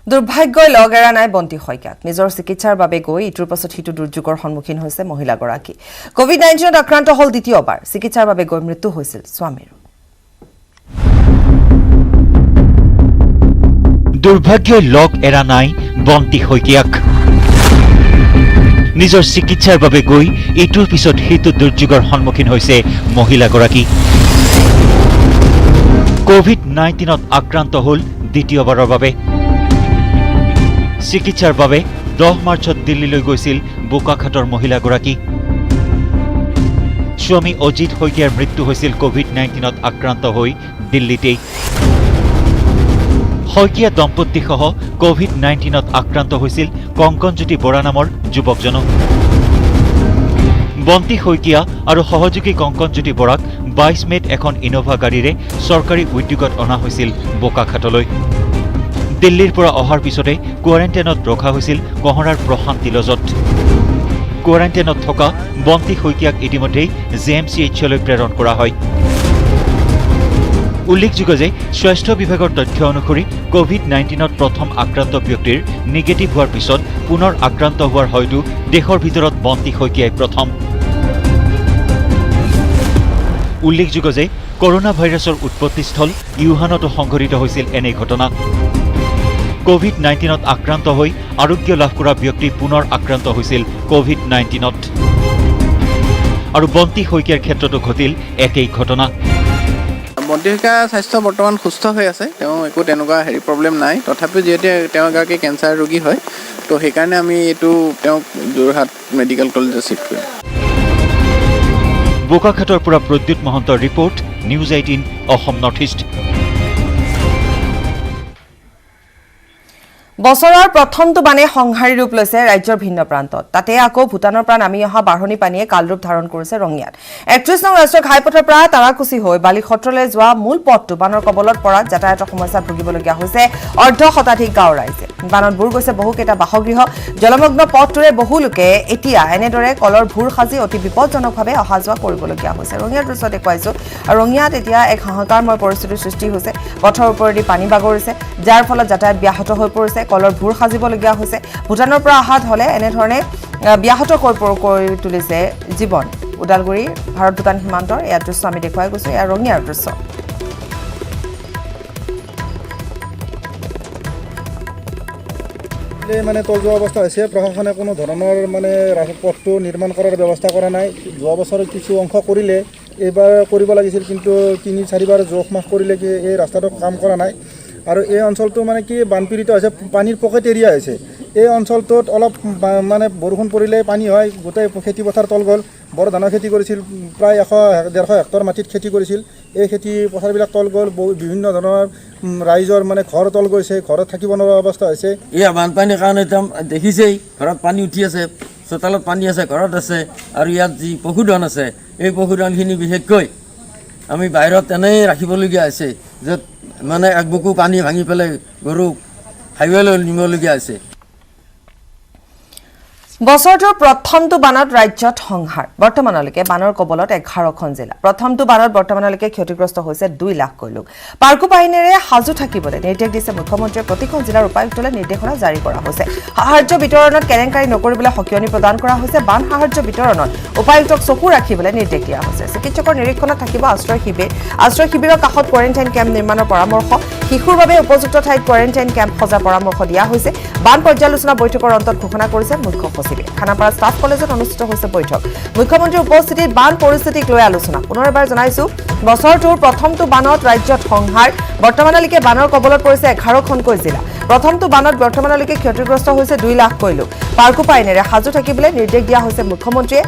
দুৰ্ভাগ্যই লগ এৰা নাই বন্তি শইকীয়াক। নিজৰ চিকিৎসাৰ বাবে গৈ ইটোৰ পাছত সিটো দুৰ্যোগৰ সন্মুখীন হৈছে মহিলাগৰাকী। কোভিড-19ত আক্ৰান্ত হ'ল দ্বিতীয়বাৰ। চিকিৎসাৰ বাবে গৈ মৃত্যু হৈছিল স্বামীৰ। দুৰ্ভাগ্যই লগ এৰা নাই বন্তি শইকীয়াক। নিজৰ চিকিৎসাৰ বাবে গৈ ইটোৰ পিছত সিটো দুৰ্যোগৰ সন্মুখীন হৈছে মহিলাগৰাকী। কোভিড-19ত আক্ৰান্ত হ'ল দ্বিতীয়বাৰৰ বাবে। চিকিৎসাৰ বাবে 10 মাৰ্চত দিল্লীলৈ গৈছিল বোকাখাটৰ মহিলাগৰাকী। স্বামী অজিত শইকীয়াৰ মৃত্যু হৈছিল কোভিড-19ত আক্ৰান্ত হৈ দিল্লীতেই। শইকীয়া দম্পতীসহ কোভিড-19ত আক্ৰান্ত হৈছিল কংকনজ্যোতি বৰা নামৰ যুৱকজনো। বন্তি শইকীয়া আৰু সহযোগী কংকনজ্যোতি বৰাক 22 মেত এখন ইনোভা গাড়ীৰে চৰকাৰী উদ্যোগত অনা হৈছিল বোকাখাটলৈ। দিল্লীৰ পৰা অহাৰ পিছতে কোৱাৰেণ্টাইনত ৰখা হৈছিল কহৰাৰ প্ৰশান্তি লজত। কোৱাৰেণ্টাইনত থকা বন্তি শইকীয়াক ইতিমধ্যেই JMCHলৈ প্ৰেৰণ কৰা হয়। উল্লেখযোগ্য যে স্বাস্থ্য বিভাগৰ তথ্য অনুসৰি কোভিড-19ত প্ৰথম আক্ৰান্ত ব্যক্তিৰ নিগেটিভ হোৱাৰ পিছত পুনৰ আক্ৰান্ত হোৱাৰ হয়তো দেশৰ ভিতৰত বন্তি শইকীয়াই প্ৰথম। উল্লেখযোগ্য যে কৰোনা ভাইৰাছৰ উৎপত্তিস্থল ইউহানতো সংঘটিত হৈছিল এনে ঘটনা। কোভিড-19ত আক্ৰান্ত হৈ আৰোগ্য লাভ কৰা ব্যক্তি পুনৰ আক্ৰান্ত হৈছিল কোভিড-19ত। আৰু বন্তি শইকীয়াৰ ক্ষেত্ৰতো ঘটিল একেই ঘটনা। বন্তি শইকীয়াৰ স্বাস্থ্য বৰ্তমান সুস্থ হৈ আছে, তেওঁ একো তেনেকুৱা প্ৰব্লেম নাই। তথাপিও যিহেতু তেওঁ এগৰাকী কেঞ্চাৰ ৰোগী হয়, তো সেইকাৰণে আমি তেওঁক যোৰহাট মেডিকেল কলেজত চিফ্ট কৰিম। বোকাখাটৰ পৰা প্ৰদ্যুৎ মহন্তৰ report, news 18 Assam north east. বছৰৰ প্ৰথমটো বানে সংহাৰী ৰূপ লৈছে ৰাজ্যৰ ভিন্ন প্ৰান্তত। তাতে আকৌ ভূটানৰ পৰা নামি অহা বাঢ়নি পানীয়ে কালৰূপ ধাৰণ কৰিছে ৰঙিয়াত। 31 নং ৰাষ্ট্ৰীয় ঘাইপথৰ পৰা তাৰাকুচি হৈ বালি সত্ৰলৈ যোৱা মূল পথটো বানৰ কবলত পৰাত যাতায়াতৰ সমস্যাত ভুগিবলগীয়া হৈছে অৰ্ধ শতাধিক গাঁৱৰ ৰাইজে। বানত বুৰ গৈছে বহুকেইটা বাসগৃহ। জলমগ্ন পথটোৰে বহু লোকে এতিয়া এনেদৰে কলৰ ভূৰ সাজি অতি বিপদজনকভাৱে অহা যোৱা কৰিবলগীয়া হৈছে। ৰঙিয়াৰ দৃশ্য দেখুৱাইছো। আৰু ৰঙিয়াত এতিয়া এক হাহাকাৰময় পৰিস্থিতিৰ সৃষ্টি হৈছে। পথৰ ওপৰেদি পানী বাগৰিছে, যাৰ ফলত যাতায়াত ব্যাহত হৈ পৰিছে। কলৰ ভূৰ সাজিবলগীয়া হৈছে। ভূটানৰ পৰা অহা হলে এনেধৰণে ব্যাহত কৰি তুলিছে জীৱন। ওদালগুৰিৰ ভাৰত ভূটান সীমান্তৰ এয়া দৃশ্য আমি দেখুৱাই গৈছো। এয়া ৰঙিয়াৰ দৃশ্য। মানে তলযোৱা অৱস্থা হৈছে। প্ৰশাসনে কোনো ধৰণৰ মানে পথটো নিৰ্মাণ কৰাৰ ব্যৱস্থা কৰা নাই। যোৱা বছৰ কিছু অংশ কৰিলে, এইবাৰ কৰিব লাগিছিল, কিন্তু 3-4বাৰ জোখ মাখ কৰিলে কি এই ৰাস্তাটো কাম কৰা নাই। আৰু এই অঞ্চলটো মানে কি বানপীড়িত হৈছে, পানীৰ পকেট এৰিয়া হৈছে। এই অঞ্চলটোত অলপ মানে বৰষুণ পৰিলে পানী হয়, গোটেই খেতি পথাৰ তল গ'ল। বৰ ধানৰ খেতি কৰিছিল, প্ৰায় 100-150 হেক্টৰ মাটিত খেতি কৰিছিল। এই খেতি পথাৰবিলাক তল গ'ল, বিভিন্ন ধৰণৰ ৰাইজৰ মানে ঘৰ তল গৈছে, ঘৰত থাকিব নোৱাৰা অৱস্থা হৈছে। এয়া বানপানীৰ কাৰণে দেখিছেই, ঘৰত পানী উঠি আছে, চোতালত পানী আছে, ঘৰত আছে। আৰু ইয়াত যি পশুধন আছে, এই পশুধনখিনি বিশেষকৈ আমি বাহিৰত এনেই ৰাখিবলগীয়া হৈছে, য'ত মানে একবুকু পানী ভাঙি পেলাই গৰুক হাইৱেলৈ নিবলগীয়া হৈছে। বছৰটোৰ প্ৰথমটো বানত ৰাজ্যত সংহাৰ। বৰ্তমানলৈকে বানৰ কবলত 11খন জিলা। প্ৰথমটো বানত বৰ্তমানলৈকে ক্ষতিগ্ৰস্ত হৈছে 2 লাখকৈ লোক। পাৰ্কো বাহিনীৰে সাজু থাকিবলৈ নিৰ্দেশ দিছে মুখ্যমন্ত্ৰীয়ে। প্ৰতিখন জিলাৰ উপায়ুক্তলৈ নিৰ্দেশনা জাৰি কৰা হৈছে। সাহায্য বিতৰণত কেলেংকাৰী নকৰিবলৈ সকিয়নি প্ৰদান কৰা হৈছে। বান সাহায্য বিতৰণত উপায়ুক্তক চকু ৰাখিবলৈ নিৰ্দেশ দিয়া হৈছে। চিকিৎসকৰ নিৰীক্ষণত থাকিব আশ্ৰয় শিবিৰ। আশ্ৰয় শিবিৰৰ কাষত কোৱাৰেণ্টাইন কেম্প নিৰ্মাণৰ পৰামৰ্শ। শিশুৰ বাবে উপযুক্ত ঠাইত কোৱাৰেণ্টাইন কেম্প সজাৰ পৰামৰ্শ দিয়া হৈছে। বান পৰ্যালোচনা বৈঠকৰ অন্তত ঘোষণা কৰিছে মুখ্য সচিবে। খানাপাৰা ষ্টাফ কলেজত অনুষ্ঠিত হৈছে বৈঠক। মুখ্যমন্ত্ৰীৰ উপস্থিতিত বান পৰিস্থিতিক লৈ আলোচনা। পুনৰ এবাৰ জনাইছো, বছৰটোৰ প্ৰথমটো বানত ৰাজ্যত সংহাৰ। বৰ্তমানলৈকে বানৰ কবলত পৰিছে 11খনকৈ জিলা। প্ৰথমটো বানত বৰ্তমানলৈকে ক্ষতিগ্ৰস্ত হৈছে 2 লাখকৈ লোক। পাৰ্কো বাহিনীৰে সাজু থাকিবলৈ নিৰ্দেশ দিয়া হৈছে মুখ্যমন্ত্ৰীয়ে।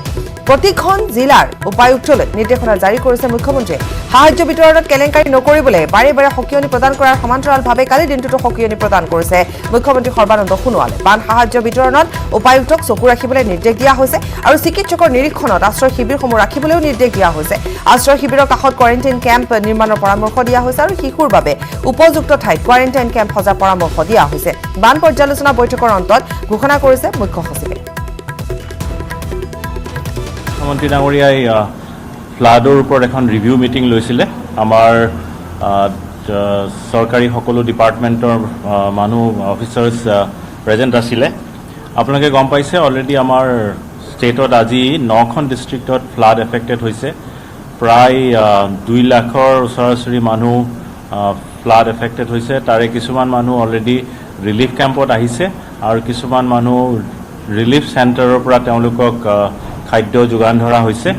প্ৰতিখন জিলাৰ উপায়ুক্তলৈ নিৰ্দেশনা জাৰি কৰিছে মুখ্যমন্ত্ৰীয়ে। সাহায্য বিতৰণত কেলেংকাৰী নকৰিবলৈ বাৰে বাৰে সকিয়নি প্ৰদান কৰাৰ সমান্তৰালভাৱে কালি দিনটোতো সকিয়নি প্ৰদান কৰিছে মুখ্যমন্ত্ৰী সৰ্বানন্দ সোণোৱালে। বান সাহায্য বিতৰণত উপায়ুক্তক চকু ৰাখিবলৈ নিৰ্দেশ দিয়া হৈছে আৰু চিকিৎসকৰ নিৰীক্ষণত আশ্ৰয় শিবিৰসমূহ ৰাখিবলৈও নিৰ্দেশ দিয়া হৈছে। আশ্ৰয় শিবিৰৰ কাষত কোৱাৰেণ্টাইন কেম্প নিৰ্মাণৰ পৰামৰ্শ দিয়া হৈছে আৰু শিশুৰ বাবে উপযুক্ত ঠাইত কোৱাৰেণ্টাইন কেম্প সজাৰ পৰামৰ্শ দিয়া হৈছে। বান পৰ্যালোচনা বৈঠকৰ অন্তত ঘোষণা কৰিছে মুখ্য সচিবে। মুখ্যমন্ত্ৰী ডাঙৰীয়াই ফ্লাডৰ ওপৰত এখন ৰিভিউ মিটিং লৈছিলে। আমাৰ চৰকাৰী সকলো ডিপাৰ্টমেণ্টৰ মানুহ অফিচাৰ্ছ প্ৰেজেণ্ট আছিলে। আপোনালোকে গম পাইছে অলৰেডি আমাৰ ষ্টেটত আজি 9খন ডিষ্ট্ৰিক্টত ফ্লাড এফেক্টেড হৈছে। প্ৰায় 2 লাখৰ ওচৰা-ওচৰি মানুহ ফ্লাড এফেক্টেড হৈছে। তাৰে কিছুমান মানুহ অলৰেডি ৰিলিফ কেম্পত আহিছে আৰু কিছুমান মানুহ ৰিলিফ চেণ্টাৰৰ পৰা তেওঁলোকক খাদ্য যোগান ধৰা হৈছে।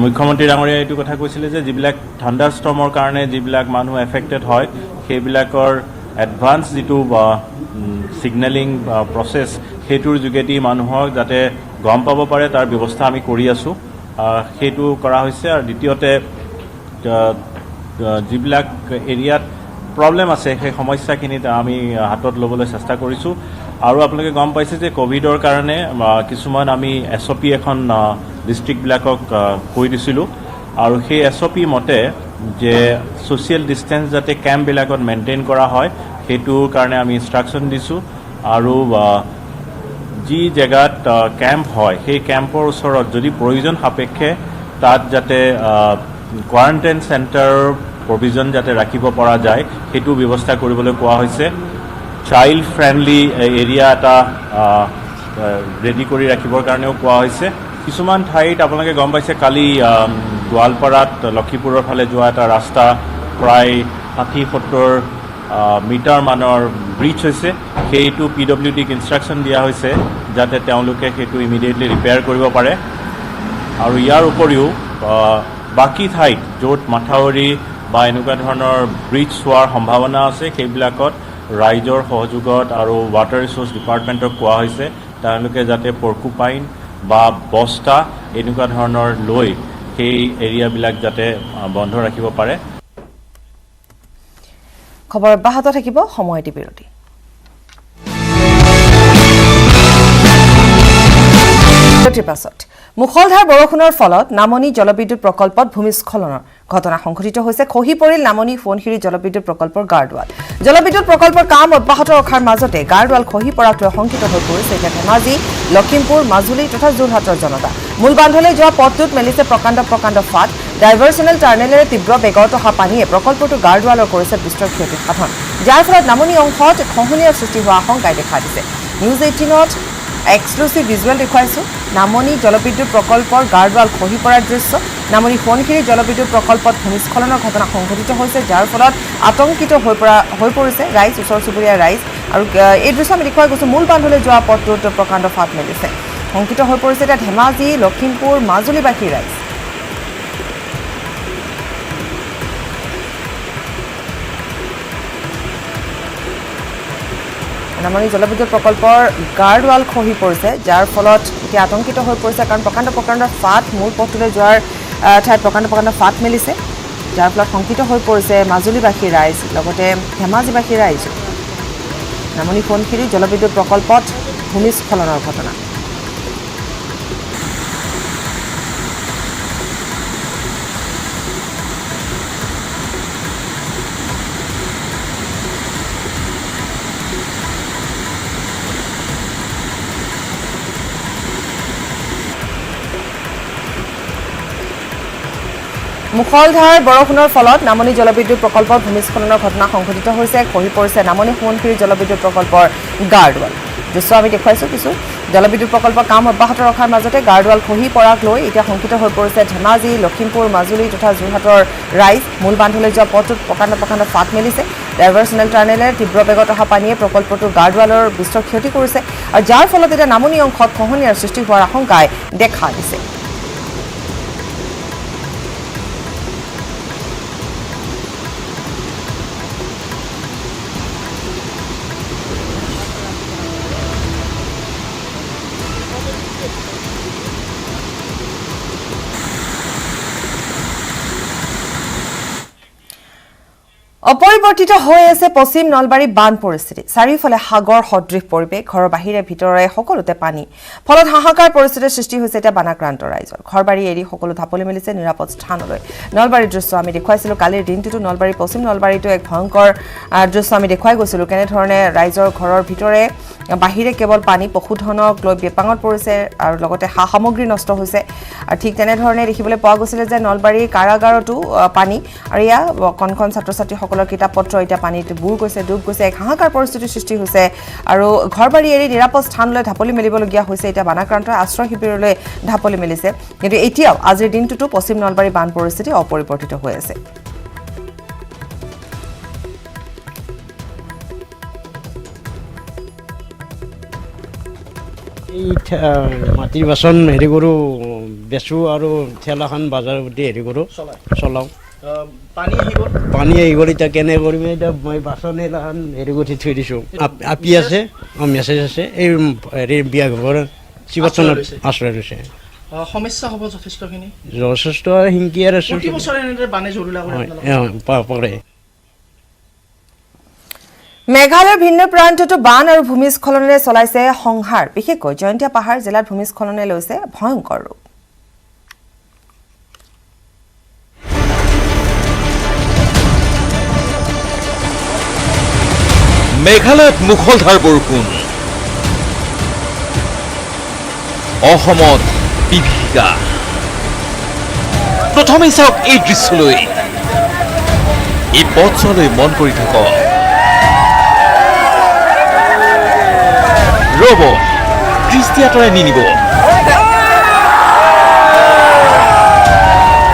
মুখ্যমন্ত্ৰী ডাঙৰীয়াই এইটো কথা কৈছিলে যে যিবিলাক থাণ্ডাৰ ষ্টৰ্মৰ কাৰণে যিবিলাক মানুহ এফেক্টেড হয় সেইবিলাকৰ এডভান্স যিটো ছিগনেলিং প্ৰচেছ সেইটোৰ যোগেদি মানুহক যাতে গম পাব পাৰে তাৰ ব্যৱস্থা আমি কৰি আছোঁ, সেইটো কৰা হৈছে। আৰু দ্বিতীয়তে যিবিলাক এৰিয়াত প্ৰব্লেম আছে সেই সমস্যাখিনিত আমি হাতত ল'বলৈ চেষ্টা কৰিছোঁ। আৰু আপোনালোকে গম পাইছে যে ক'ভিডৰ কাৰণে কিছুমান আমি SOP এখন ডিষ্ট্ৰিক্টবিলাকক কৈ দিছিলোঁ আৰু সেই SOP মতে যে ছ'চিয়েল ডিষ্টেঞ্চ যাতে কেম্পবিলাকত মেইনটেইন কৰা হয় সেইটোৰ কাৰণে আমি ইনষ্ট্ৰাকশ্যন দিছোঁ। আৰু যি জেগাত কেম্প হয় সেই কেম্পৰ ওচৰত যদি প্ৰয়োজন সাপেক্ষে তাত যাতে কোৱাৰেণ্টাইন চেণ্টাৰৰ প্ৰভিজন যাতে ৰাখিব পৰা যায় সেইটো ব্যৱস্থা কৰিবলৈ কোৱা হৈছে। চাইল্ড ফ্ৰেণ্ডলি এৰিয়া এটা ৰেডি কৰি ৰাখিবৰ কাৰণেও কোৱা হৈছে। কিছুমান ঠাইত আপোনালোকে গম পাইছে কালি গোৱালপাৰাত লক্ষীপুৰৰ ফালে যোৱা এটা ৰাস্তা প্ৰায় 60-70 মিটাৰ মানৰ ব্ৰিজ হৈছে। সেইটো PWDক ইনষ্ট্ৰাকশ্যন দিয়া হৈছে যাতে তেওঁলোকে সেইটো ইমিডিয়েটলি ৰিপেয়াৰ কৰিব পাৰে। আৰু ইয়াৰ উপৰিও বাকী ঠাইত য'ত মাথাউৰি বা এনেকুৱা ধৰণৰ ব্ৰিজ হোৱাৰ সম্ভাৱনা আছে সেইবিলাকত ৰাইজৰ সহযোগত আৰু ৱাটাৰ ৰিচোৰ্চ ডিপাৰ্টমেণ্টক কোৱা হৈছে তেওঁলোকে যাতে পৰ্কুপাইন বা বস্তা এনেকুৱা ধৰণৰ লৈ সেই এৰিয়াবিলাক যাতে বন্ধ ৰাখিব পাৰে। খবৰ অব্যাহত থাকিব, সময়টি বিৰতি। পাছত মুখলধাৰ বৰষুণৰ ফলত নামনি জলবিদ্যুৎ প্ৰকল্পত ভূমিস্খলনৰ ঘটনা সংঘটিত হৈছে। খহি পৰিল নামনি সোৱণশিৰি জলবিদ্যুৎ প্ৰকল্পৰ গাৰ্ডৱাল। জলবিদ্যুৎ প্ৰকল্পৰ কাম অব্যাহত ৰখাৰ মাজতে গাৰ্ডৱাল খহি পৰাক লৈ শংকিত হৈ পৰিছে এতিয়া ধেমাজি, লখিমপুৰ, মাজুলী তথা যোৰহাটৰ জনতা। মূল বান্ধলৈ যোৱা পথটোত মেলিছে প্ৰকাণ্ড ফাট। ডাইভাৰ্চনেল টাৰ্নেলেৰে তীব্ৰ বেগত অহা পানীয়ে প্ৰকল্পটোৰ গাৰ্ডৱালৰ কৰিছে বিস্তৰ ক্ষতি সাধন, যাৰ ফলত নামনি অংশত খহনীয়াৰ সৃষ্টি হোৱা আশংকাই দেখা দিছে। নিউজ 18ত এক্সক্লুচিভ ভিজুৱেল দেখুৱাইছোঁ। নামনি জলবিদ্যুৎ প্ৰকল্পৰ গাৰ্ডৱাল খহি পৰাৰ দৃশ্য। নামনি সোৱণশিৰি জলবিদ্যুৎ প্ৰকল্পত ভূমিস্খলনৰ ঘটনা সংঘটিত হৈছে, যাৰ ফলত আতংকিত হৈ পৰিছে ৰাইজ, ওচৰ চুবুৰীয়া ৰাইজ। আৰু এই দৃশ্য আমি দেখুৱাই গৈছোঁ। মূল বান্ধলৈ যোৱা পথটোত প্ৰকাণ্ড ফাট মেলিছে। শংকিত হৈ পৰিছে এতিয়া ধেমাজি লখিমপুৰ মাজুলীবাসীৰ ৰাইজ নামনি জলবিদ্যুৎ প্ৰকল্পৰ গাৰ্ডৱাল খহি পৰিছে যাৰ ফলত এতিয়া আতংকিত হৈ পৰিছে কাৰণ প্ৰকাণ্ড ফাট মূল পথটোলৈ যোৱাৰ ঠাইত প্ৰকাণ্ড ফাট মেলিছে যাৰ ফলত শংকিত হৈ পৰিছে মাজুলীবাসীৰ ৰাইজ লগতে ধেমাজিবাসীৰ ৰাইজ নামনি সোণখিৰি জলবিদ্যুৎ প্ৰকল্পত ভূমিস্খলনৰ ঘটনা মুখলধাৰ বৰষুণৰ ফলত নামনি জলবিদ্যুৎ প্ৰকল্পৰ ভূমিস্খলনৰ ঘটনা সংঘটিত হৈছে খহি পৰিছে নামনি সোণখিৰি জলবিদ্যুৎ প্ৰকল্পৰ গাৰ্ডৱাল দৃশ্য আমি দেখুৱাইছোঁ কিছু জলবিদ্যুৎ প্ৰকল্পৰ কাম অব্যাহত ৰখাৰ মাজতে গাৰ্ডৱাল খহি পৰাক লৈ এতিয়া শংকিত হৈ পৰিছে ধেমাজি লখিমপুৰ মাজুলী তথা যোৰহাটৰ ৰাইজ মূল বান্ধলৈ যোৱা পথটোত প্ৰকাণ্ড ফাট মেলিছে ডাইভাৰ্চনেল টানেলে তীব্ৰ বেগত অহা পানীয়ে প্ৰকল্পটোৰ গাৰ্ডৱালৰ বিস্তৰ ক্ষতি কৰিছে আৰু যাৰ ফলত এতিয়া নামনি অংশত খহনীয়াৰ সৃষ্টি হোৱাৰ আশংকাই দেখা দিছে অপৰিৱৰ্তিত হৈ আছে পশ্চিম নলবাৰী বান পৰিস্থিতি চাৰিওফালে সাগৰ সদৃশ পৰিৱেশ ঘৰৰ বাহিৰে ভিতৰে সকলোতে পানী ফলত হাহাকাৰ পৰিস্থিতিৰ সৃষ্টি হৈছে এতিয়া বানাক্ৰান্ত ৰাইজৰ ঘৰবাৰী এৰি সকলো ঢাপলি মেলিছে নিৰাপদ স্থানলৈ নলবাৰীৰ দৃশ্য আমি দেখুৱাইছিলোঁ কালিৰ দিনটোতো নলবাৰী পশ্চিম নলবাৰীতো এক ভয়ংকৰ দৃশ্য আমি দেখুৱাই গৈছিলোঁ কেনেধৰণে ৰাইজৰ ঘৰৰ ভিতৰে বাহিৰে কেৱল পানী পশুধনক লৈ বেপাঙত পৰিছে আৰু লগতে সা সামগ্ৰী নষ্ট হৈছে আৰু ঠিক তেনেধৰণে দেখিবলৈ পোৱা গৈছিলে যে নলবাৰীৰ কাৰাগাৰতো পানী আৰু এয়া কণকণ ছাত্ৰ ছাত্ৰীসকলৰ কিতাপ পত্ৰ এতিয়া পানীত বুৰ গৈছে ডুব গৈছে এক হাহাকাৰ পৰিস্থিতিৰ সৃষ্টি হৈছে আৰু ঘৰবাৰী এৰি নিৰাপদ স্থানলৈ ঢাপলি মেলিবলগীয়া হৈছে এতিয়া বানাক্ৰান্ত আশ্ৰয় শিবিৰলৈ ঢাপলি মেলিছে কিন্তু এতিয়াও আজিৰ দিনটোতো পশ্চিম নলবাৰী বান পৰিস্থিতি অপৰিৱৰ্তিত হৈ আছে এই মাটিৰ বাচন হেৰি কৰোঁ বেচোঁ আৰু ঠেলাখন বজাৰৰ প্ৰতি হেৰি কৰোঁ চলাওঁ পানী আহি গ'ল এতিয়া কেনে কৰিম এতিয়া মই বাচন এইগিলাখন হেৰি কৰি থৈ দিছোঁ আপি আছে মেছেজ আছে এই হেৰি বিয়া ঘৰৰ শিৱচনত আশ্ৰয় লৈছে সমস্যা হ'ব যথেষ্টখিনি যথেষ্ট হিংকিয়াৰ আছোঁ পৰে মেঘালয়ৰ ভিন্ন প্ৰান্ততো বান আৰু ভূমিস্খলনেৰে চলাইছে সংহাৰ বিশেষকৈ জয়ন্তীয়া পাহাৰ জিলাত ভূমিস্খলনে লৈছে ভয়ংকৰ ৰূপ মেঘালয়ত মুখলধাৰ বৰষুণ অসমত বিভীষিকা প্ৰথমে চাওক এই দৃশ্যলৈ এই পথছোৱালৈ মন কৰি থাকক ৰ'ব দৃষ্টি আঁতৰাই নিনিব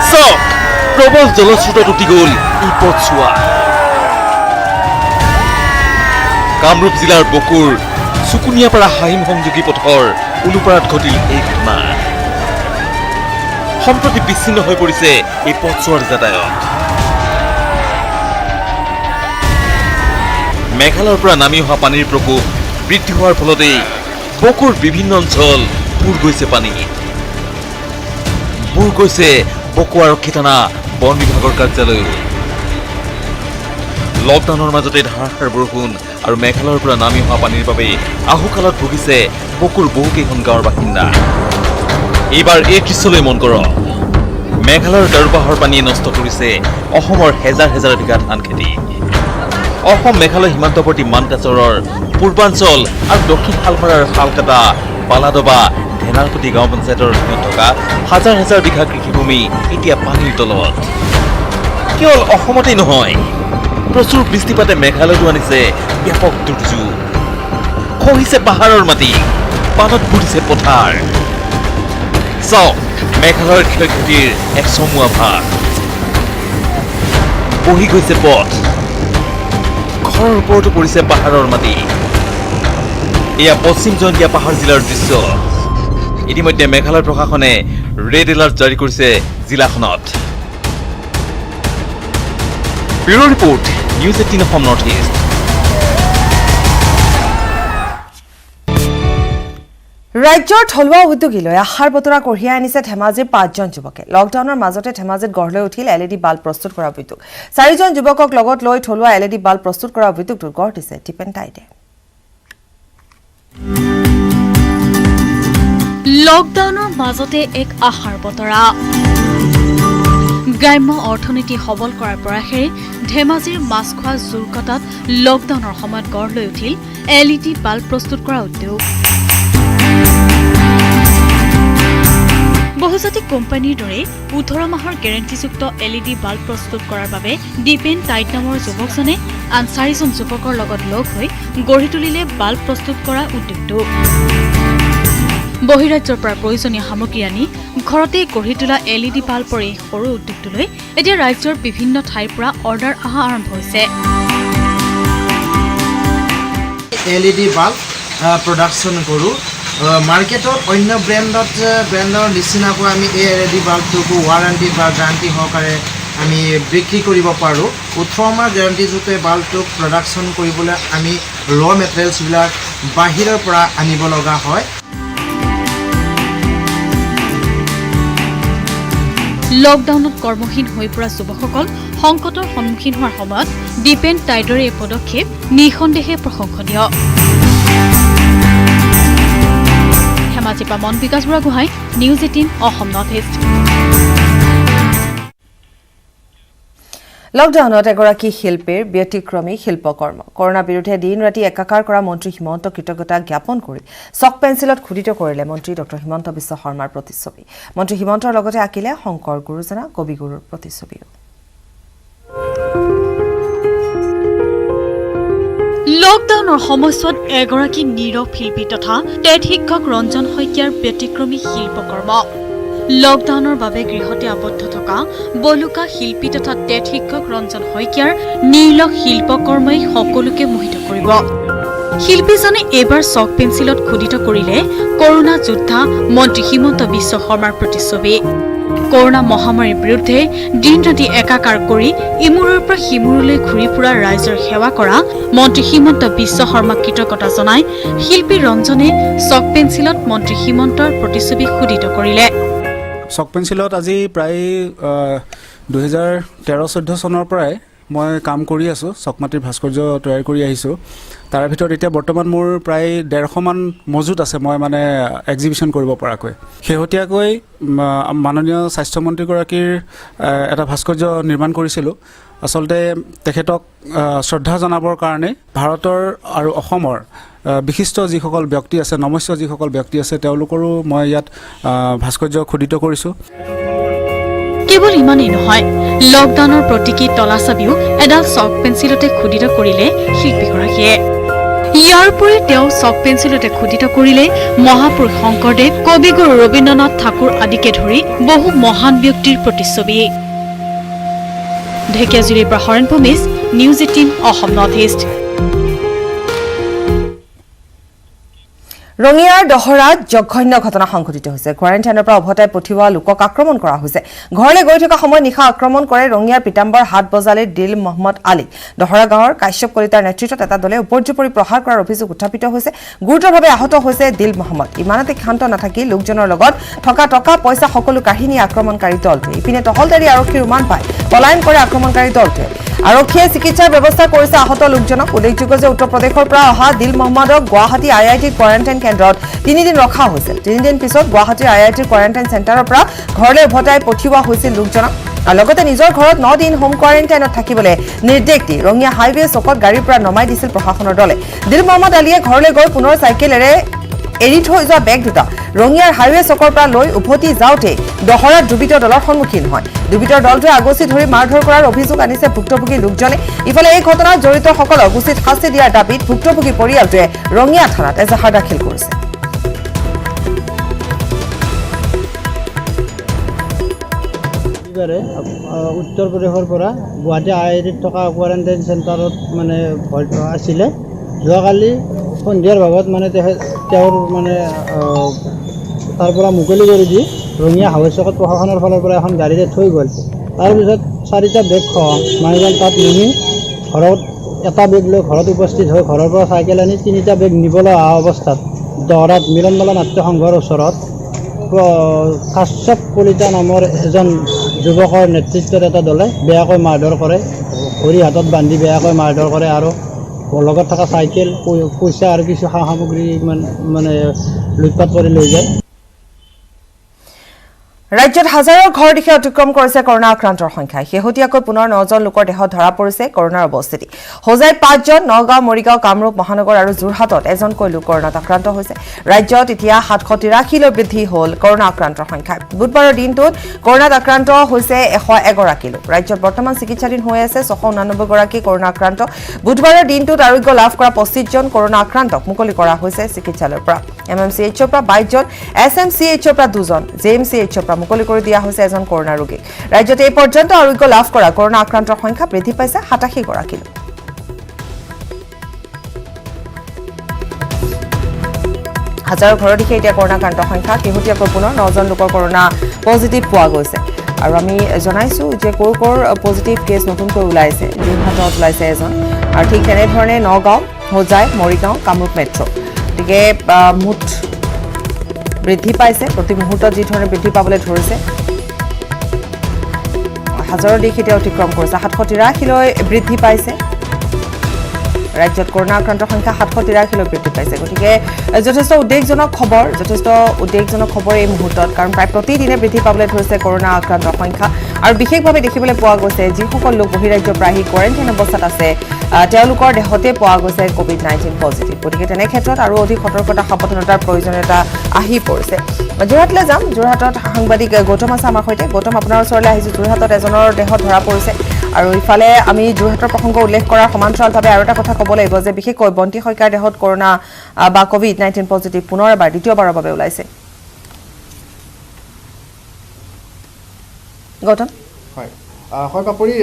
চাওক প্ৰবল জলস্ৰোতত উটি গ'ল এই পথছোৱা কামৰূপ জিলাৰ বকুৰ চুকুনিয়াপাৰা হাহিম সংযোগী পথৰ উলুপাৰাত ঘটিল এই ঘটনা সম্প্ৰতি বিচ্ছিন্ন হৈ পৰিছে এই পথছোৱাৰ যাতায়াত মেঘালয়ৰ পৰা নামি অহা পানীৰ প্ৰকোপ বৃদ্ধি হোৱাৰ ফলতেই বকুৰ বিভিন্ন অঞ্চল বুৰ গৈছে পানী বুৰ গৈছে বকু আৰক্ষী থানা বন বিভাগৰ কাৰ্যালয় লকডাউনৰ মাজতে ধাৰাসাৰ বৰষুণ আৰু মেঘালয়ৰ পৰা নামি অহা পানীৰ বাবে আহুকালত ভুগিছে বকুৰ বহুকেইখন গাঁৱৰ বাসিন্দা এইবাৰ এই দৃশ্যলৈ মন কৰক মেঘালয়ৰ গাৰোপাহাৰ পানীয়ে নষ্ট কৰিছে অসমৰ হেজাৰ হেজাৰ বিঘা ধান খেতি অসম মেঘালয় সীমান্তৱৰ্তী মানকাচৰৰ পূৰ্বাঞ্চল আৰু দক্ষিণ শালমৰাৰ শালকাটা বালাডবা ধেনাৰপতি গাঁও পঞ্চায়তৰ অধীনত থকা হাজাৰ হাজাৰ বিঘা কৃষিভূমি এতিয়া পানীৰ তলত কেৱল অসমতেই নহয় প্ৰচুৰ বৃষ্টিপাতে মেঘালয়তো আনিছে ব্যাপক দুৰ্যোগ খহিছে পাহাৰৰ মাটি পানত বুৰিছে পথাৰ চাওক মেঘালয়ৰ ক্ষয়ক্ষতিৰ এক চমুৱা ভাগ বহি গৈছে পথ ঘৰৰ ওপৰতো পৰিছে পাহাৰৰ মাটি এয়া পশ্চিম জয়ন্তীয়া পাহাৰ জিলাৰ দৃশ্য ইতিমধ্যে মেঘালয় প্ৰশাসনে ৰেড এলাৰ্ট জাৰি কৰিছে জিলাখনত। Bureau' report, news 18 Assam north east. ৰাজ্যৰ থলুৱা উদ্যোগীলৈ আশাৰ বতৰা কঢ়িয়াই আনিছে ধেমাজিৰ 5জন যুৱকে। লকডাউনৰ মাজতে ধেমাজিত গঢ় লৈ উঠিল LED বাল্ব প্ৰস্তুত কৰা উদ্যোগ। 4জন যুৱকক লগত লৈ থলুৱা LED বাল্ব প্ৰস্তুত কৰা উদ্যোগটোৰ গঢ় দিছে টিপেন টাইডে। লকডাউনৰ মাজতে এক আশাৰ বতৰা। গ্ৰাম্য অৰ্থনীতি সবল কৰাৰ প্ৰয়াসেৰে ধেমাজিৰ মাছখোৱা জোৰকটাত লকডাউনৰ সময়ত গঢ় লৈ উঠিল LED বাল্ব প্ৰস্তুত কৰা উদ্যোগ। বহুজাতিক কোম্পানীৰ দৰে 18 মাহৰ গেৰেণ্টিযুক্ত LED বাল্ব প্ৰস্তুত কৰাৰ বাবে ডিপেন টাইড নামৰ যুৱকজনে আন 4জন যুৱকৰ লগত লগ হৈ গঢ়ি তুলিলে বাল্ব প্ৰস্তুত কৰা উদ্যোগটো। বহিৰাজ্যৰ পৰা প্ৰয়োজনীয় সামগ্ৰী আনি ঘৰতে গঢ়ি তোলা LED বাল্বৰ এই সৰু উদ্যোগটোলৈ এতিয়া ৰাজ্যৰ বিভিন্ন ঠাইৰ পৰা অৰ্ডাৰ অহা আৰম্ভ হৈছে। LED বাল্ব প্ৰডাকশ্যন কৰোঁ। মাৰ্কেটত অন্য ব্ৰেণ্ডৰ নিচিনাকৈ আমি এই LED বাল্বটোকো ৱাৰেণ্টি বা গ্যাৰাণ্টি সহকাৰে আমি বিক্ৰী কৰিব পাৰোঁ। 18 মাহ গেৰাণ্টিযুক্ত বাল্বটোক প্ৰডাকশ্যন কৰিবলৈ আমি ৰ' মেটেৰিয়েলছবিলাক বাহিৰৰ পৰা আনিব লগা হয়। লকডাউনত কৰ্মহীন হৈ পৰা যুৱকসকল সংকটৰ সন্মুখীন হোৱাৰ সময়ত ডিপেন টাইডৰ এই পদক্ষেপ নিঃসন্দেহে প্ৰশংসনীয়। ধেমাজিৰ পৰা Mon Bikash Buragohain, news 18 Assam north east. লকডাউনত এগৰাকী শিল্পীৰ ব্যতিক্ৰমী শিল্পকৰ্ম। কৰোনাৰ বিৰুদ্ধে দিন ৰাতি একাকাৰ কৰা মন্ত্ৰী হিমন্ত কৃতজ্ঞতা জ্ঞাপন কৰি চক পেঞ্চিলত খোদিত কৰিলে মন্ত্ৰী ডঃ হিমন্ত বিশ্ব শৰ্মাৰ প্ৰতিচ্ছবি। মন্ত্ৰী হিমন্তৰ লগতে আঁকিলে শংকৰ গুৰুজনা কবিগুৰুৰ প্ৰতিচ্ছবিও। লকডাউনৰ সময়ছোৱাত এগৰাকী নীৰৱ শিল্পী তথা টেট শিক্ষক ৰঞ্জন শইকীয়াৰ ব্যতিক্ৰমী শিল্পকৰ্ম। লকডাউনৰ বাবে গৃহতে আবদ্ধ থকা বলুকা শিল্পী তথা টেট শিক্ষক ৰঞ্জন শইকীয়াৰ নিৰ্লগ শিল্পকৰ্মই সকলোকে মোহিত কৰিব। শিল্পীজনে এইবাৰ চক পেঞ্চিলত খোদিত কৰিলে কৰোনা যোদ্ধা মন্ত্ৰী হিমন্ত বিশ্ব শৰ্মাৰ প্ৰতিচ্ছবি। কৰোনা মহামাৰীৰ বিৰুদ্ধে দিন ৰাতি একাকাৰ কৰি ইমূৰৰ পৰা সিমূৰলৈ ঘূৰি ফুৰা ৰাইজৰ সেৱা কৰা মন্ত্ৰী হিমন্ত বিশ্ব শৰ্মাক কৃতজ্ঞতা জনাই শিল্পী ৰঞ্জনে চক পেঞ্চিলত মন্ত্ৰী হিমন্তৰ প্ৰতিচ্ছবি খোদিত কৰিলে। চক পেঞ্চিলত আজি প্ৰায় 2013-14 চনৰ পৰাই মই কাম কৰি আছোঁ, চকমাটিৰ ভাস্কৰ্য তৈয়াৰ কৰি আহিছোঁ। তাৰে ভিতৰত এতিয়া বৰ্তমান মোৰ প্ৰায় 150 মান মজুত আছে, মই মানে এক্সিবিশ্যন কৰিব পৰাকৈ। শেহতীয়াকৈ মাননীয় স্বাস্থ্যমন্ত্ৰীগৰাকীৰ এটা ভাস্কৰ্য নিৰ্মাণ কৰিছিলোঁ। আচলতে তেখেতক শ্ৰদ্ধা জনাবৰ কাৰণে ভাৰতৰ আৰু অসমৰ বিশিষ্ট যিসকল ব্যক্তি আছে, নমস্য যিসকল ব্যক্তি আছে, তেওঁলোকৰো মই ইয়াত ভাস্কৰ্য খোদিত কৰিছোঁ। কেৱল ইমানেই নহয়, লকডাউনৰ প্ৰতীকী তলাচাবিও এডাল চক পেঞ্চিলতে খোদিত কৰিলে শিল্পীগৰাকীয়ে। ইয়াৰ উপৰি তেওঁ চক পেঞ্চিলতে খোদিত কৰিলে মহাপুৰুষ শংকৰদেৱ, কবিগুৰু ৰবীন্দ্ৰনাথ ঠাকুৰ আদিকে ধৰি বহু মহান ব্যক্তিৰ প্ৰতিচ্ছবি। ঢেকীয়াজুলিৰ পৰা Haren Bhumij, news 18 Assam north east. ৰঙিয়াৰ দহৰাত জঘন্য ঘটনা সংঘটিত হৈছে। কোৱাৰেণ্টাইনৰ পৰা উভতাই পঠিওৱা লোকক আক্ৰমণ কৰা হৈছে। ঘৰলৈ গৈ থকা সময়ত নিশা আক্ৰমণ কৰে ৰঙিয়াৰ পিতাম্বৰ হাট বজালিৰ দিল মহম্মদ আলী। দহৰা গাঁৱৰ কাশ্যপ কলিতাৰ নেতৃত্বত এটা দলে উপৰ্যুপৰি প্ৰহাৰ কৰাৰ অভিযোগ উত্থাপিত হৈছে। গুৰুতৰভাৱে আহত হৈছে দিল মহম্মদ। ইমানতে ক্ষান্ত নাথাকি লোকজনৰ লগত থকা টকা পইচা সকলো কাঢ়ি নিয়ে আক্ৰমণকাৰী দলটোৱে। ইপিনে টহলদাৰী আৰক্ষীৰ উমান পাই পলায়ন কৰে আক্ৰমণকাৰী দলটোৱে। আৰক্ষীয়ে চিকিৎসাৰ ব্যৱস্থা কৰিছে আহত লোকজনক। উল্লেখযোগ্য যে উত্তৰ প্ৰদেশৰ পৰা অহা দিল মহম্মদক গুৱাহাটী IIT কোৱাৰেণ্টাইন কেন্দ্ৰত 3 দিন ৰখা হৈছিল। 3 দিন পিছত গুৱাহাটীৰ IIT কোৱাৰেণ্টাইন চেণ্টাৰৰ পৰা ঘৰলৈ উভতাই পঠিওৱা হৈছিল লোকজনক। আৰু লগতে নিজৰ ঘৰত 9 দিন হোম কোৱাৰেণ্টাইনত থাকিবলৈ নিৰ্দেশ দি ৰঙিয়া হাইৱে চকত গাড়ীৰ পৰা নমাই দিছিল প্ৰশাসনৰ দলে। দিল মহম্মদ আলীয়ে ঘৰলৈ গৈ পুনৰ চাইকেলেৰে এৰি থৈ যোৱা বেগ দুটা ৰঙিয়াৰ হাইৱে চকৰ পৰা লৈ উভতি যাওঁতে দহৰাত দুৰ্বৃত্ত দলৰ সন্মুখীন হয়। দুৰ্বৃত্তৰ দলটোৱে আগচি ধৰি মাৰধৰ কৰাৰ অভিযোগ আনিছে ভুক্তভোগী লোকজনে। ইফালে এই ঘটনাত জড়িতসকলক উচিত শাস্তি দিয়াৰ দাবীত ভুক্তভোগী পৰিয়ালটোৱে ৰঙিয়া থানাত এজাহাৰ দাখিল কৰিছে। উত্তৰ প্ৰদেশৰ পৰা গুৱাহাটী IITত থকা কোৱাৰেণ্টাইন চেণ্টাৰত মানে আছিলে। যোৱাকালি সন্ধিয়াৰ ভাগত মানে তেওঁৰ মানে তাৰ পৰা মুকলি কৰি দি ৰঙিয়া হাউচকত প্ৰশাসনৰ ফালৰ পৰা এখন গাড়ীৰে থৈ গ'ল। তাৰপিছত 4টা বেগসহ মানুহজন তাত নামি ঘৰত এটা বেগ লৈ ঘৰত উপস্থিত হৈ ঘৰৰ পৰা চাইকেল আনি 3টা বেগ নিবলৈ অহা অৱস্থাত দহৰাত মিলনমালা নাট্য সংঘৰ ওচৰত কাশ্যপ কলিতা নামৰ এজন যুৱকৰ নেতৃত্বত এটা দলে বেয়াকৈ মাৰধৰ কৰে, ভৰি হাতত বান্ধি বেয়াকৈ মাৰধৰ কৰে আৰু লগত থকা চাইকেল পইচা আৰু কিছু সা সামগ্ৰী মানে লুটপাট কৰি লৈ যায়। ৰাজ্যত হাজাৰৰ ঘৰ দিশে অতিক্ৰম কৰিছে কৰোনা আক্ৰান্তৰ সংখ্যাই। শেহতীয়াকৈ পুনৰ 9জন লোকৰ দেহত ধৰা পৰিছে কৰোনাৰ অৱস্থিতি। হোজাইত 5জন, নগাঁও, মৰিগাঁও, কামৰূপ মহানগৰ আৰু যোৰহাটত এজনকৈ লোক কৰোনাত আক্ৰান্ত হৈছে। ৰাজ্যত এতিয়া 783লৈ বৃদ্ধি হ'ল কৰোনা আক্ৰান্তৰ সংখ্যা। বুধবাৰৰ দিনটোত কৰোনাত আক্ৰান্ত হৈছে 101গৰাকী লোক। ৰাজ্যত বৰ্তমান চিকিৎসাধীন হৈ আছে 689গৰাকী কৰোনা আক্ৰান্ত। বুধবাৰৰ দিনটোত আৰোগ্য লাভ কৰা 25জন কৰোনা আক্ৰান্তক মুকলি কৰা হৈছে চিকিৎসালয়ৰ পৰা। MMCHৰ পৰা 22জন, SMCHৰ পৰা 2জন, JMCHৰ পৰা মুকলি কৰি দিয়া হৈছে এজন কৰোনা ৰোগীক। ৰাজ্যত এই পৰ্যন্ত আৰোগ্য লাভ কৰা কৰোনা আক্ৰান্তৰ সংখ্যা বৃদ্ধি পাইছে 87গৰাকী। হাজাৰৰ ঘৰৰ দিশে এতিয়া কৰোনা আক্ৰান্তৰ সংখ্যা। শেহতীয়াকৈ পুনৰ 9জন লোকৰ কৰোনা পজিটিভ পোৱা গৈছে। আৰু আমি জনাইছোঁ যে ক'ৰ পজিটিভ কেছ নতুনকৈ ওলাইছে। যোৰহাটত ওলাইছে এজন আৰু ঠিক তেনেধৰণে নগাঁও, হোজাই, মৰিগাঁও, কামৰূপ মেট্ৰ'। গতিকে মুঠ বৃদ্ধি পাইছে, প্ৰতি মুহূৰ্তত যি ধৰণে বৃদ্ধি পাবলৈ ধৰিছে। হাজাৰৰ দিশ এতিয়া অতিক্ৰম কৰিছে, 783লৈ বৃদ্ধি পাইছে। ৰাজ্যত কৰোনা আক্ৰান্তৰ সংখ্যা 783লৈ বৃদ্ধি পাইছে। গতিকে যথেষ্ট উদ্বেগজনক খবৰ এই মুহূৰ্তত, কাৰণ প্ৰায় প্ৰতিদিনে বৃদ্ধি পাবলৈ ধৰিছে কৰোনা আক্ৰান্তৰ সংখ্যা। আৰু বিশেষভাৱে দেখিবলৈ পোৱা গৈছে যিসকল লোক বহিৰাজ্যৰ পৰা আহি কোৱাৰেণ্টাইন অৱস্থাত আছে তেওঁলোকৰ দেহতে পোৱা গৈছে COVID-19 পজিটিভ। গতিকে তেনে ক্ষেত্ৰত আৰু অধিক সতৰ্কতা সাৱধানতাৰ প্ৰয়োজনীয়তা আহি পৰিছে। যোৰহাটলৈ যাম। যোৰহাটত সাংবাদিক গৌতম আছে আমাৰ সৈতে। গৌতম, আপোনাৰ ওচৰলৈ আহিছোঁ। যোৰহাটত এজনৰ দেহত ধৰা পৰিছে আৰু ইফালে আমি যোৰহাটৰ প্ৰসংগ উল্লেখ কৰাৰ সমান্তৰালভাৱে আৰু এটা কথা ক'ব লাগিব যে বিশেষকৈ বন্তি শইকীয়াৰ দেহত কৰোনা বা COVID-19 পজিটিভ পুনৰ এবাৰ দ্বিতীয়বাৰৰ বাবে ওলাইছে। গৌতম। হয় পাপৰি,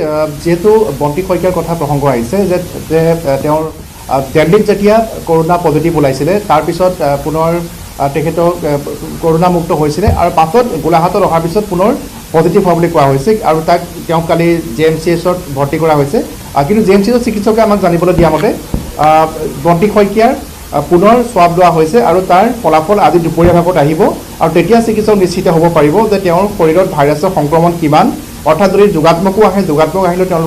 যিহেতু বন্তি শইকীয়াৰ কথা প্ৰসংগ আহিছে যে তেওঁৰ দিল্লীত যেতিয়া কৰোনা পজিটিভ ওলাইছিলে তাৰপিছত পুনৰ তেখেতক কৰোনামুক্ত হৈছিলে আৰু পাছত গোলাঘাটত অহাৰ পিছত পুনৰ পজিটিভ হোৱা বুলি কোৱা হৈছে আৰু তেওঁক কালি JMCHত ভৰ্তি কৰা হৈছে। কিন্তু JMCHৰ চিকিৎসকে আমাক জানিবলৈ দিয়া মতে বন্তি শইকীয়াৰ পুনৰ সোৱাব লোৱা হৈছে আৰু তাৰ ফলাফল আজি দুপৰীয়া ভাগত আহিব আৰু তেতিয়া চিকিৎসক নিশ্চিত হ'ব পাৰিব যে তেওঁৰ শৰীৰত ভাইৰাছৰ সংক্ৰমণ কিমান, অৰ্থাৎ যদি যোগাত্মকো আহে, যোগাত্মক আহিলেও তেওঁৰ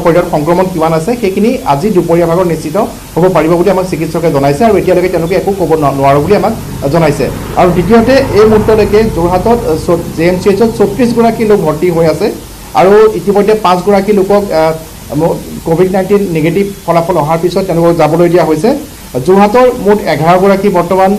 শৰীৰত সংক্ৰমণ কিমান আছে সেইখিনি আজি দুপৰীয়া ভাগত নিশ্চিত হ'ব পাৰিব বুলি আমাক চিকিৎসকে জনাইছে আৰু এতিয়ালৈকে তেওঁলোকে একো ক'ব নোৱাৰে বুলি আমাক জনাইছে। আৰু দ্বিতীয়তে এই মুহূৰ্তলৈকে যোৰহাটত JMCHত 34গৰাকী লোক ভৰ্তি হৈ আছে আৰু ইতিমধ্যে 5গৰাকী লোকক COVID-19 নিগেটিভ ফলাফল অহাৰ পিছত তেওঁলোকক যাবলৈ দিয়া হৈছে। যোৰহাটৰ মুঠ 11গৰাকী বৰ্তমান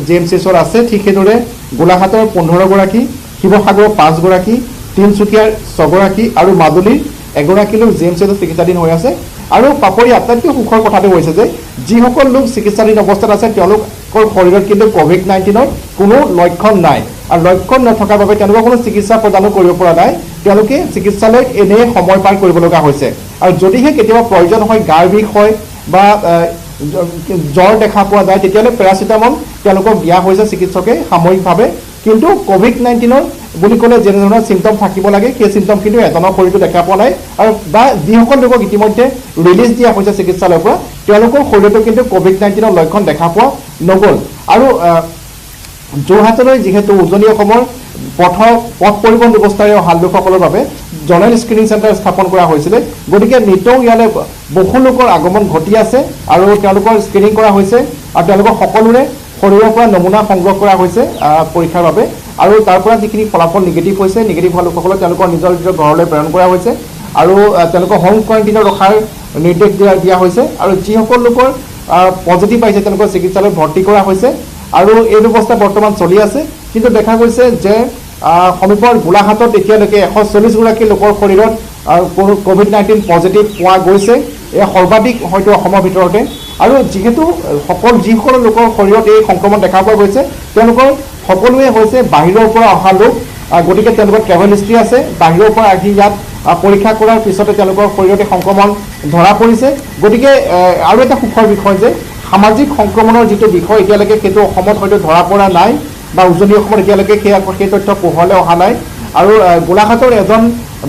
JMCHত আছে। ঠিক সেইদৰে গোলাঘাটৰ 15গৰাকী, শিৱসাগৰৰ 5গৰাকী, তিনিচুকীয়াৰ 6গৰাকী আৰু মাজুলীৰ 1গৰাকী লোক JMCHত চিকিৎসাধীন হৈ আছে। আৰু পাপৰি আটাইতকৈ সুখৰ কথাটো হৈছে যে যিসকল লোক চিকিৎসাধীন অৱস্থাত আছে তেওঁলোকৰ শৰীৰত কিন্তু COVID-19ৰ কোনো লক্ষণ নাই আৰু লক্ষণ নথকাৰ বাবে তেওঁলোকৰ কোনো চিকিৎসা প্ৰদানো কৰিব পৰা নাই। তেওঁলোকে চিকিৎসালয়ত এনেই সময় পাৰ কৰিব লগা হৈছে আৰু যদিহে কেতিয়াবা প্ৰয়োজন হয়, গাৰ বিষ হয় বা জ্বৰ দেখা পোৱা যায় তেতিয়াহ'লে পেৰাচিটামল তেওঁলোকক দিয়া হৈছে চিকিৎসকে সাময়িকভাৱে। কিন্তু COVID-19ৰ বুলি ক'লে যেনে ধৰণৰ চিমটম থাকিব লাগে সেই চিমটম কিন্তু এজনৰ শৰীৰটো দেখা পোৱা নাই আৰু বা যিসকল লোকক ইতিমধ্যে ৰিলিজ দিয়া হৈছে চিকিৎসালয়ৰ পৰা তেওঁলোকৰ শৰীৰতো কিন্তু COVID-19ৰ লক্ষণ দেখা পোৱা নগ'ল। আৰু যোৰহাটলৈ যিহেতু উজনি অসমৰ পথ পৰিবহণ ব্যৱস্থাৰে অহা লোকসকলৰ বাবে জেনেৰেল স্ক্ৰিনিং চেণ্টাৰ স্থাপন কৰা হৈছিলে, গতিকে নিতৌ ইয়ালৈ বহু লোকৰ আগমন ঘটি আছে আৰু তেওঁলোকৰ স্ক্ৰিনিং কৰা হৈছে আৰু তেওঁলোকৰ সকলোৰে শৰীৰৰ পৰা নমুনা সংগ্ৰহ কৰা হৈছে পৰীক্ষাৰ বাবে আৰু তাৰ পৰা যিখিনি ফলাফল নিগেটিভ হৈছে, নিগেটিভ হোৱা লোকসকলক তেওঁলোকৰ নিজৰ ঘৰলৈ প্ৰেৰণ কৰা হৈছে আৰু তেওঁলোকক হোম কোৱাৰেণ্টাইনত ৰখাৰ নিৰ্দেশ দিয়া হৈছে আৰু যিসকল লোকৰ পজিটিভ আহিছে তেওঁলোকৰ চিকিৎসালয়ত ভৰ্তি কৰা হৈছে আৰু এই ব্যৱস্থা বৰ্তমান চলি আছে। কিন্তু দেখা গৈছে যে সমীপৰ গোলাঘাটত এতিয়ালৈকে 140গৰাকী লোকৰ শৰীৰত COVID-19 পজিটিভ পোৱা গৈছে। এয়া সৰ্বাধিক হয়তো অসমৰ ভিতৰতে আৰু যিহেতু যিসকল লোকৰ শৰীৰত এই সংক্ৰমণ দেখা পোৱা গৈছে তেওঁলোকৰ সকলোৱে হৈছে বাহিৰৰ পৰা অহা লোক, গতিকে তেওঁলোকৰ ট্ৰেভেল হিষ্ট্ৰী আছে। বাহিৰৰ পৰা আহি ইয়াত পৰীক্ষা কৰাৰ পিছতে তেওঁলোকৰ শৰীৰত এই সংক্ৰমণ ধৰা পৰিছে। গতিকে আৰু এটা সুখৰ বিষয় যে সামাজিক সংক্ৰমণৰ যিটো বিষয় এতিয়ালৈকে সেইটো অসমত হয়তো ধৰা পৰা নাই বা উজনি অসমত এতিয়ালৈকে সেই তথ্য পোহৰলৈ অহা নাই আৰু গোলাঘাটৰ এজন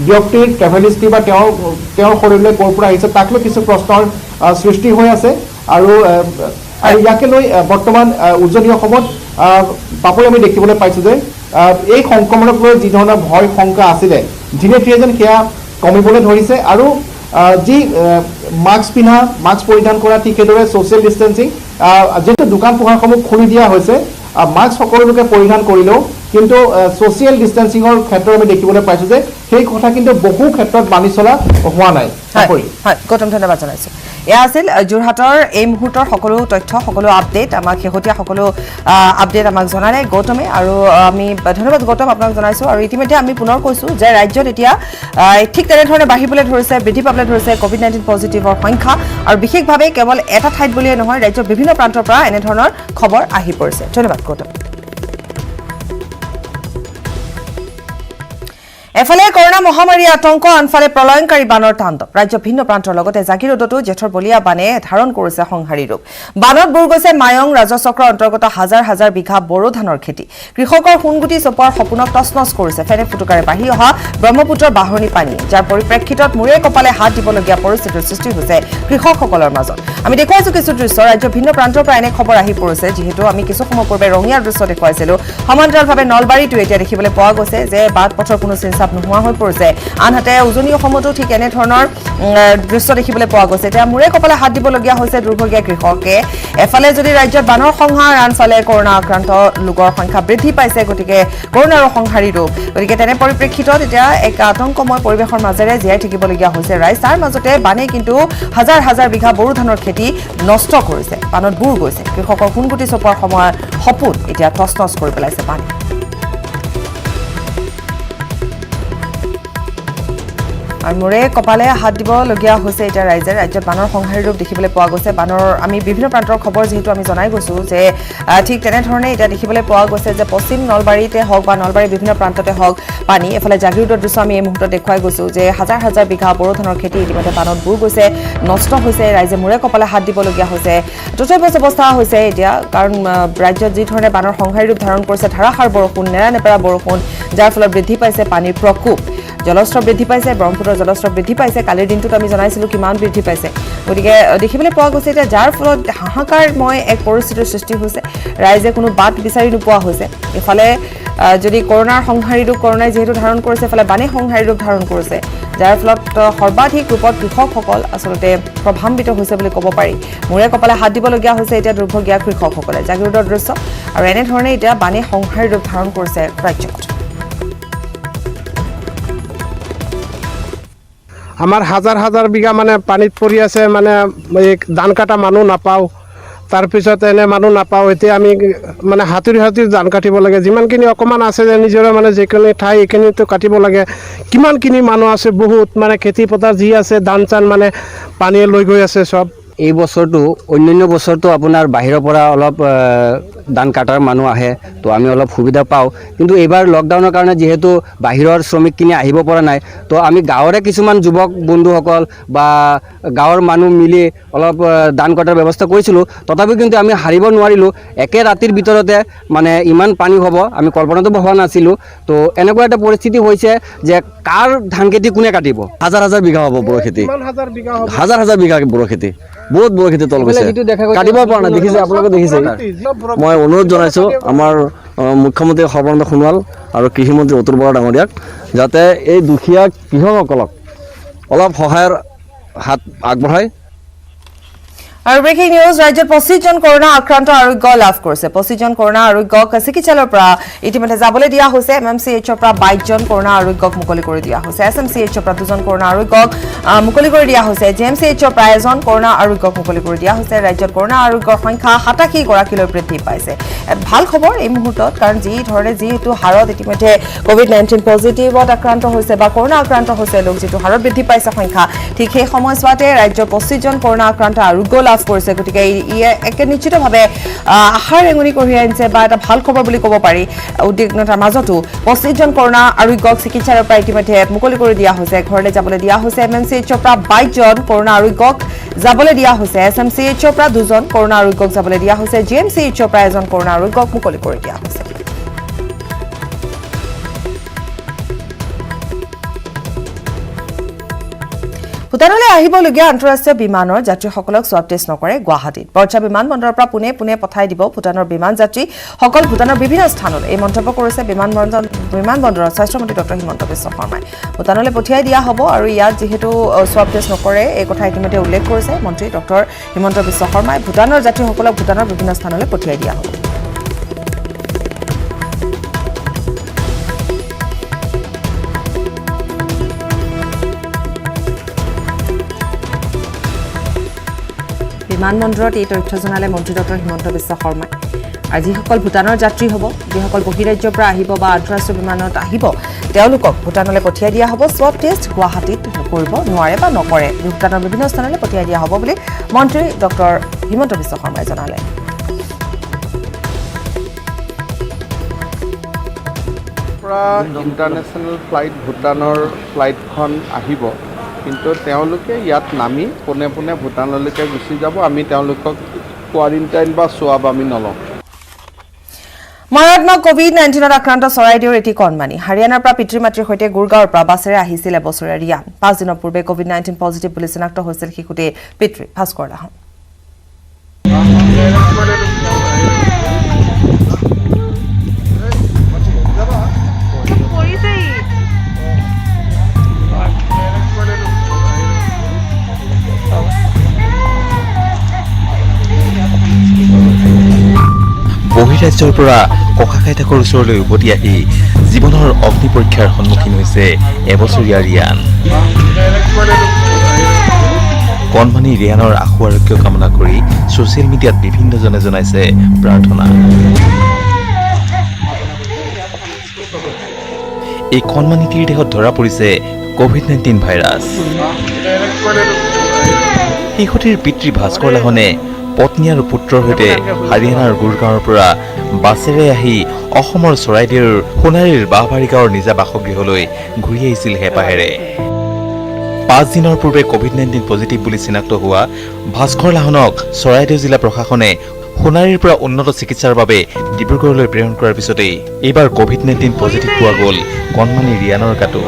ব্যক্তিৰ ট্ৰেভেল হিষ্ট্ৰী বা তেওঁৰ শৰীৰলৈ ক'ৰ পৰা আহিছে তাক লৈ কিছু প্ৰশ্নৰ সৃষ্টি হৈ আছে আৰু ইয়াকে লৈ বৰ্তমান উজনি অসমত পাপৰি আমি দেখিবলৈ পাইছোঁ যে এই সংক্ৰমণক লৈ যি ধৰণৰ ভয় শংকা আছিলে দিনে দিনে যেন সেয়া কমিবলৈ ধৰিছে আৰু যি মাস্ক পিন্ধা মাস্ক পৰিধান কৰা ঠিক সেইদৰে ছ'চিয়েল ডিষ্টেঞ্চিং যিহেতু দোকান পোহাৰসমূহ খুলি দিয়া হৈছে মাস্ক সকলো লোকে পৰিধান কৰিলেও কিন্তু ছ'চিয়েল ডিষ্টেঞ্চিঙৰ ক্ষেত্ৰত আমি দেখিবলৈ পাইছোঁ যে সেই কথা কিন্তু বহু ক্ষেত্ৰত মানি চলা হোৱা নাই হয় গৌতম ধন্যবাদ জনাইছোঁ এয়া আছিল যোৰহাটৰ এই মুহূৰ্তৰ সকলো তথ্য সকলো আপডেট আমাক শেহতীয়া সকলো আপডেট আমাক জনালে গৌতমে আৰু আমি ধন্যবাদ গৌতম আপোনাক জনাইছোঁ আৰু ইতিমধ্যে আমি পুনৰ কৈছোঁ যে ৰাজ্যত এতিয়া ঠিক তেনেধৰণে বাঢ়িবলৈ ধৰিছে বৃদ্ধি পাবলৈ ধৰিছে COVID-19 পজিটিভৰ সংখ্যা আৰু বিশেষভাৱে কেৱল এটা ঠাইত বুলিয়ে নহয় ৰাজ্যৰ বিভিন্ন প্ৰান্তৰ পৰা এনেধৰণৰ খবৰ আহি পৰিছে ধন্যবাদ গৌতম এফালে কৰোনা মহামাৰীৰ আতংক আনফালে প্ৰলয়ংকাৰী বানৰ তাণ্ডৱ ৰাজ্যৰ ভিন্ন প্ৰান্তৰ লগতে জাগিৰোডতো জেঠৰ বলিয়া বানে ধাৰণ কৰিছে সংহাৰী ৰূপ বানত বুৰ গৈছে মায়ং ৰাজচক্ৰৰ অন্তৰ্গত হাজাৰ হাজাৰ বিঘা বড়ো ধানৰ খেতি কৃষকৰ সোণগুটি চপোৱাৰ সপোনক তছনছ কৰিছে ফেনে ফুটুকাৰে বাঢ়ি অহা ব্ৰহ্মপুত্ৰৰ বাঢ়নি পানী যাৰ পৰিপ্ৰেক্ষিতত মূৰে কপালে হাত দিবলগীয়া পৰিস্থিতিৰ সৃষ্টি হৈছে কৃষকসকলৰ মাজত আমি দেখুৱাইছো কিছু দৃশ্য ৰাজ্যৰ ভিন্ন প্ৰান্তৰ পৰা এনে খবৰ আহি পৰিছে যিহেতু আমি কিছু সময় পূৰ্বে ৰঙিয়াৰ দৃশ্য দেখুৱাইছিলো সমান্তৰালভাৱে নলবাৰীটো এতিয়া দেখিবলৈ পোৱা গৈছে যে বাট পথৰ কোনো চিন্তা নোহোৱা হৈ পৰিছে আনহাতে উজনি অসমতো ঠিক এনে ধৰণৰ দৃশ্য দেখিবলৈ পোৱা গৈছে এতিয়া মূৰে কপালে হাত দিবলগীয়া হৈছে দুৰ্ভগীয়া কৃষকে এফালে যদি ৰাজ্যত বানৰ সংহাৰ আনফালে কৰোনা আক্ৰান্ত লোকৰ সংখ্যা বৃদ্ধি পাইছে গতিকে কৰোনাৰ সংহাৰী ৰূপ গতিকে তেনে পৰিপ্ৰেক্ষিতত এতিয়া এক আতংকময় পৰিৱেশৰ মাজেৰে জীয়াই থাকিবলগীয়া হৈছে ৰাইজ তাৰ মাজতে বানে কিন্তু হাজাৰ হাজাৰ বিঘা বড়ো ধানৰ খেতি নষ্ট কৰিছে বানত বুৰ গৈছে কৃষকৰ সোণগুটি চপোৱাৰ সময়ৰ সপোন এতিয়া তছনছ কৰি পেলাইছে বানে আৰু মূৰে কপালে হাত দিবলগীয়া হৈছে এতিয়া ৰাইজে ৰাজ্যত বানৰ সংহাৰী ৰূপ দেখিবলৈ পোৱা গৈছে বানৰ আমি বিভিন্ন প্ৰান্তৰ খবৰ যিহেতু আমি জনাই গৈছোঁ যে ঠিক তেনেধৰণে এতিয়া দেখিবলৈ পোৱা গৈছে যে পশ্চিম নলবাৰীতে হওক বা নলবাৰীৰ বিভিন্ন প্ৰান্ততে হওক পানী এফালে জাগিৰোডৰ দৃশ্য আমি এই মুহূৰ্তত দেখুৱাই গৈছোঁ যে হাজাৰ হাজাৰ বিঘা বড়ো ধানৰ খেতি ইতিমধ্যে বানত বুৰ গৈছে নষ্ট হৈছে ৰাইজে মূৰে কপালে হাত দিবলগীয়া হৈছে তথ্যবচ অৱস্থা হৈছে এতিয়া কাৰণ ৰাজ্যত যি ধৰণে বানৰ সংহাৰী ৰূপ ধাৰণ কৰিছে ধাৰাসাৰ বৰষুণ নেৰানেপেৰা বৰষুণ যাৰ ফলত বৃদ্ধি পাইছে পানীৰ প্ৰকোপ জলস্তৰ বৃদ্ধি পাইছে ব্ৰহ্মপুত্ৰৰ জলস্তৰ বৃদ্ধি পাইছে কালিৰ দিনটোত আমি জনাইছিলোঁ কিমান বৃদ্ধি পাইছে গতিকে দেখিবলৈ পোৱা গৈছে এতিয়া যাৰ ফলত হাহাকাৰময় এক পৰিস্থিতিৰ সৃষ্টি হৈছে ৰাইজে কোনো বাট বিচাৰি নোপোৱা হৈছে এফালে যদি কৰোনাৰ সংহাৰী ৰূপ কৰোনাই যিহেতু ধাৰণ কৰিছে এফালে বানে সংহাৰী ৰূপ ধাৰণ কৰিছে যাৰ ফলত সৰ্বাধিক ৰূপত কৃষকসকল আচলতে প্ৰভাৱান্বিত হৈছে বুলি ক'ব পাৰি মূৰে কপালে হাত দিবলগীয়া হৈছে এতিয়া দুৰ্ভগীয়া কৃষকসকলে জাগিৰোডৰ দৃশ্য আৰু এনেধৰণে এতিয়া বানে সংহাৰী ৰূপ ধাৰণ কৰিছে ৰাজ্যখনত আমাৰ হাজাৰ হাজাৰ বিঘা মানে পানীত পৰি আছে মানে ধান কাটা মানুহ নাপাওঁ তাৰপিছত এনে মানুহ নাপাওঁ এতিয়া আমি মানে হাতুৰি ধান কাটিব লাগে যিমানখিনি অকণমান আছে যে নিজৰে মানে যিখিনি ঠাই এইখিনিতো কাটিব লাগে কিমানখিনি মানুহ আছে বহুত মানে খেতি পথাৰ যি আছে ধান চান মানে পানীয়ে লৈ গৈ আছে চব এই বছৰটো অন্যান্য বছৰটো আপোনাৰ বাহিৰৰ পৰা অলপ ধান কাটাৰ মানুহ আহে তো আমি অলপ সুবিধা পাওঁ কিন্তু এইবাৰ লকডাউনৰ কাৰণে যিহেতু বাহিৰৰ শ্ৰমিকখিনি আহিব পৰা নাই তো আমি গাঁৱৰে কিছুমান যুৱক বন্ধুসকল বা গাঁৱৰ মানুহ মিলি অলপ ধান কটাৰ ব্যৱস্থা কৰিছিলোঁ তথাপিও কিন্তু আমি হাৰিব নোৱাৰিলোঁ একে ৰাতিৰ ভিতৰতে মানে ইমান পানী হ'ব আমি কল্পনাটো ভবা নাছিলোঁ তো এনেকুৱা এটা পৰিস্থিতি হৈছে যে কাৰ ধান খেতি কোনে কাটিব হাজাৰ হাজাৰ বিঘা হ'ব বড়ো খেতি হাজাৰ হাজাৰ বিঘা বড়ো খেতি বহুত বড়ো খেতি তল গৈছে কাটিব পৰা নাই দেখিছে আপোনালোকে দেখিছে মই অনুৰোধ জনাইছোঁ আমাৰ মুখ্যমন্ত্ৰী সৰ্বানন্দ সোণোৱাল আৰু কৃষিমন্ত্ৰী অতুল বৰা ডাঙৰীয়াক যাতে এই দুখীয়া কৃষকসকলক অলপ সহায়ৰ হাত আগবঢ়ায় আৰু ব্ৰেকিং নিউজ ৰাজ্যত 25 জন কৰোনা আক্ৰান্ত আৰোগ্য লাভ কৰিছে 25 জন কৰোনা আৰোগ্যক চিকিৎসালয়ৰ পৰা ইতিমধ্যে যাবলৈ দিয়া হৈছে MMCHৰ পৰা 22 জন কৰোনা আৰোগ্যক মুকলি কৰি দিয়া হৈছে SMCHৰ পৰা 2 জন কৰোনা আৰোগ্যক মুকলি কৰি দিয়া হৈছে JMCHৰ পৰা 1 জন কৰোনা আৰোগ্যক মুকলি কৰি দিয়া হৈছে ৰাজ্যত কৰোনা আৰোগ্যৰ সংখ্যা 87 গৰাকীলৈ বৃদ্ধি পাইছে ভাল খবৰ এই মুহূৰ্তত কাৰণ যি ধৰণে যিহেতু হাৰত ইতিমধ্যে COVID-19 পজিটিভত আক্ৰান্ত হৈছে বা কৰোনা আক্ৰান্ত হৈছে লোক যিটো হাৰত বৃদ্ধি পাইছে সংখ্যা ঠিক সেই সময়ছোৱাতে ৰাজ্যৰ 25 জন কৰোনা আক্ৰান্ত আৰোগ্য কৰিছে গতিকে একে নিশ্চিতভাৱে আশাৰ ৰেঙনি কঢ়িয়াই আনিছে বা এটা ভাল খবৰ বুলি ক'ব পাৰি উদ্বিগ্নতাৰ মাজতো 25 জন কৰোনা আৰোগ্যক চিকিৎসালয়ৰ পৰা ইতিমধ্যে মুকলি কৰি দিয়া হৈছে ঘৰলৈ যাবলৈ দিয়া হৈছে MMCHৰ পৰা 22 জন কৰোনা আৰোগ্যক যাবলৈ দিয়া হৈছে SMCHৰ পৰা 2 জন কৰোনা আৰোগ্যক যাবলৈ দিয়া হৈছে JMCHৰ পৰা 1 জন কৰোনা আৰোগ্যক মুকলি কৰি দিয়া হৈছে ভূটানলৈ আহিবলগীয়া আন্তঃৰাষ্ট্ৰীয় বিমানৰ যাত্ৰীসকলক সোৱাব টেষ্ট নকৰে গুৱাহাটীত বৰ্ষা বিমানবন্দৰৰ পৰা পুনে পঠাই দিব ভূটানৰ বিমান যাত্ৰীসকল ভূটানৰ বিভিন্ন স্থানলৈ এই মন্তব্য কৰিছে বিমানবন্দৰৰ স্বাস্থ্যমন্ত্ৰী ডক্টৰ হিমন্ত বিশ্ব শৰ্মাই ভূটানলৈ পঠিয়াই দিয়া হ'ব আৰু ইয়াত যিহেতু সোৱাব টেষ্ট নকৰে এই কথা ইতিমধ্যে উল্লেখ কৰিছে মন্ত্ৰী ডক্টৰ হিমন্ত বিশ্ব শৰ্মাই ভূটানৰ যাত্ৰীসকলক ভূটানৰ বিভিন্ন স্থানলৈ পঠিয়াই দিয়া হ'ব বিমানবন্দৰত এই তথ্য জনালে মন্ত্ৰী ডক্টৰ হিমন্ত বিশ্ব শৰ্মাই আৰু যিসকল ভূটানৰ যাত্ৰী হ'ব যিসকল বহিৰাজ্যৰ পৰা আহিব বা আন্তঃৰাষ্ট্ৰীয় বিমানত আহিব তেওঁলোকক ভূটানলৈ পঠিয়াই দিয়া হ'ব সোৱাব টেষ্ট গুৱাহাটীত কৰিব নোৱাৰে বা নকৰে ভূটানৰ বিভিন্ন স্থানলৈ পঠিয়াই দিয়া হ'ব বুলি মন্ত্ৰী ডক্টৰ হিমন্ত বিশ্ব শৰ্মাই জনালে ইণ্টাৰনেশ্যনেল ফ্লাইট ভূটানৰ ফ্লাইটখন আহিব কিন্তু তেওঁলোকে ইয়াত নামি পোনে ভূটানলৈকে গুচি যাব আমি তেওঁলোকক কোৱাৰেণ্টাইন বা সোৱাব আমি নলওঁ মাৰাত্মক কোভিড-19ত আক্ৰান্ত চৰাইদেউৰ এটি কণমানি হাৰিয়ানাৰ পৰা পিতৃ মাতৃৰ সৈতে গুৰগাঁৱৰ পৰা বাছেৰে আহিছিল এবছৰীয়া ৰিয়ান 5 দিনৰ পূৰ্বে কোভিড-19 পজিটিভ বুলি চিনাক্ত হৈছিল শিশুটিৰ পিতৃ ভাস্কৰ লাহন বহিৰাজ্যৰ পৰা ককা আইতাকৰ ওচৰলৈ উভতি আহি জীৱনৰ অগ্নি পৰীক্ষাৰ সন্মুখীন হৈছে এবছৰীয়া ৰিয়ান কণমানি ৰিয়ানৰ আশু আৰোগ্য কামনা কৰি ছ'চিয়েল মিডিয়াত বিভিন্নজনে জনাইছে প্ৰাৰ্থনা এই কণমানিটিৰ দেহত ধৰা পৰিছে কোভিড-19 ভাইৰাছ শিশুটিৰ পিতৃ ভাস্কৰ লাহনে পত্নী আৰু পুত্ৰৰ সৈতে হাৰিয়ানাৰ গুৰগাঁৱৰ পৰা বাছেৰে আহি অসমৰ চৰাইদেউৰ সোণাৰীৰ বাঁহবাৰী গাঁৱৰ নিজা বাসগৃহলৈ ঘূৰি আহিছিল হেঁপাহেৰে 5 দিনৰ পূৰ্বে কোভিড-19 পজিটিভ বুলি চিনাক্ত হোৱা ভাস্কৰ লাহনক চৰাইদেউ জিলা প্ৰশাসনে সোণাৰীৰ পৰা উন্নত চিকিৎসাৰ বাবে ডিব্ৰুগড়লৈ প্ৰেৰণ কৰাৰ পিছতেই এইবাৰ কোভিড-19 পজিটিভ পোৱা গ'ল কণমানি ৰিয়ানৰ গাতো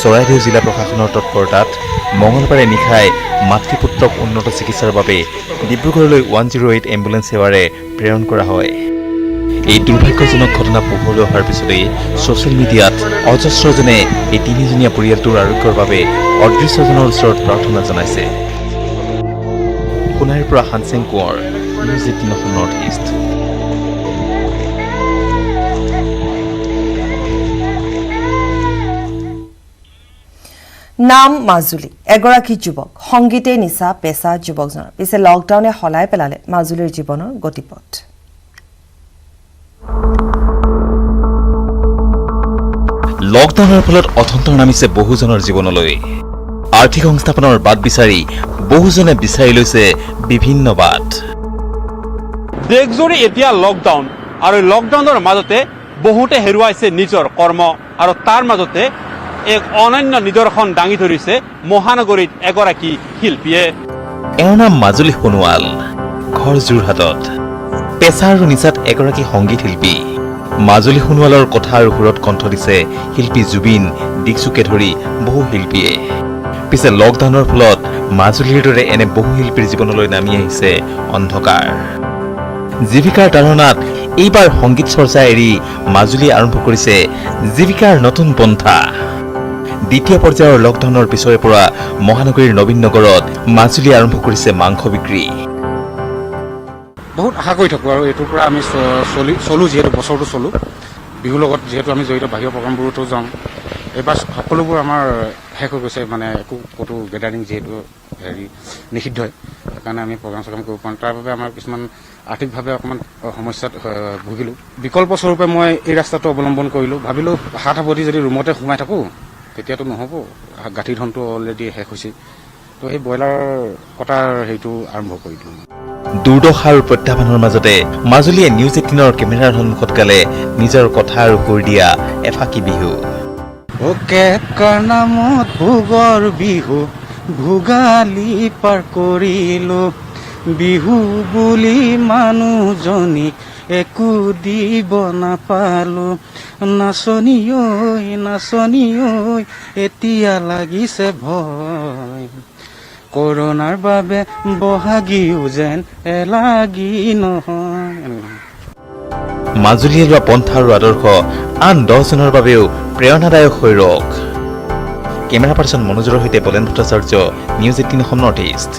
চৰাইদেউ জিলা প্ৰশাসনৰ তৎপৰতাত মঙলবাৰে নিশাই মাতৃপুত্ৰক উন্নত চিকিৎসাৰ বাবে ডিব্ৰুগড়লৈ 108 এম্বুলেন্স সেৱাৰে প্ৰেৰণ কৰা হয় এই দুৰ্ভাগ্যজনক ঘটনা পোহৰলৈ অহাৰ পিছতেই ছ'চিয়েল মিডিয়াত অজস্ৰজনে এই তিনিজনীয়া পৰিয়ালটোৰ আৰোগ্যৰ বাবে অদৃশ্যজনৰ ওচৰত প্ৰাৰ্থনা জনাইছে সোণাৰীৰ পৰা হানসেং কোঁৱৰ নিউজ 18 নৰ্থ ইষ্ট নাম মাজুলী এগৰাকী যুৱক সংগীতে নিচা পেছা যুৱকজনৰ পিছে লকডাউনে হলাই পেলালে মাজুলীৰ জীৱনৰ গতিপথ লকডাউনৰ ফলত অথন্তৰ নামিছে বহুজনৰ জীৱনলৈ আৰ্থিক সংস্থাপনৰ বাট বিচাৰি বহুজনে বিচাৰি লৈছে বিভিন্ন বাট দেশজুৰি এতিয়া লকডাউন আৰু লকডাউনৰ মাজতে বহুতে হেৰুৱাইছে নিজৰ কৰ্ম আৰু তাৰ মাজতে এক অনন্য নিদৰ্শন দাঙি ধৰিছে মহানগৰীত এগৰাকী শিল্পীয়ে এওঁৰ নাম মাজুলী সোণোৱাল ঘৰ যোৰহাটত পেছা আৰু নিচাত এগৰাকী সংগীত শিল্পী মাজুলী সোণোৱালৰ কথা আৰু সুৰত কণ্ঠ দিছে শিল্পী জুবিন দীক্ষুকে ধৰি বহু শিল্পীয়ে পিছে লকডাউনৰ ফলত মাজুলীৰ দৰে এনে বহু শিল্পীৰ জীৱনলৈ নামি আহিছে অন্ধকাৰ জীৱিকাৰ তাৰণাত এইবাৰ সংগীত চৰ্চা এৰি মাজুলী আৰম্ভ কৰিছে জীৱিকাৰ নতুন পন্থা দ্বিতীয় পৰ্যায়ৰ লকডাউনৰ পিছৰে পৰা মহানগৰীৰ নবীন নগৰত মাজুলী আৰম্ভ কৰিছে মাংস বিক্ৰী বহুত আশা কৰি থাকোঁ আৰু এইটোৰ পৰা আমি চলোঁ যিহেতু বছৰটো চলোঁ বিহুৰ লগত যিহেতু আমি জড়িত বাহিৰৰ প্ৰগ্ৰামবোৰতো যাওঁ এইবাৰ সকলোবোৰ আমাৰ শেষ হৈ গৈছে মানে একো ক'তো গেডাৰিং যিহেতু নিষিদ্ধই সেইকাৰণে আমি প্ৰগ্ৰাম চগ্ৰাম কৰিব পাৰোঁ তাৰ বাবে আমাৰ কিছুমান আৰ্থিকভাৱে অকণমান সমস্যাত ভুগিলোঁ বিকল্প স্বৰূপে মই এই ৰাস্তাটো অৱলম্বন কৰিলোঁ ভাবিলোঁ হাত সাৱটি যদি ৰুমতে সোমাই থাকোঁ তেতিয়াতো নহ'ব গাঁঠি ধনটো অলৰেডি শেষ হৈছে তো এই ব্ৰইলাৰ কটাৰ হেৰিটো আৰম্ভ কৰি দিলোঁ দুৰ্দশা আৰু প্ৰত্যাহ্বানৰ মাজতে মাজুলীয়ে নিউজ 18ৰ কেমেৰাৰ সন্মুখত গালে নিজৰ কথা আৰু সুৰ দিয়া এফাকি বিহু নামত ভোগৰ বিহু ভোগালী পাৰ কৰিলোঁ বিহু বুলি মানুহজনীক একো দিব নাপালোঁ নাচনী ঐ এতিয়া লাগিছে ভয় নহয় কৰোণাৰ বাবে বহাগীও যেন এলাগী নহয়। মাজুলীয়ে লোৱা পন্থা আৰু আদৰ্শ আন 10 জনৰ বাবেও প্ৰেৰণাদায়ক হৈ ৰওক। কেমেৰা পাৰ্চন মনোজৰ সৈতে Bolen Bhattacharya, news 18 Assam north east.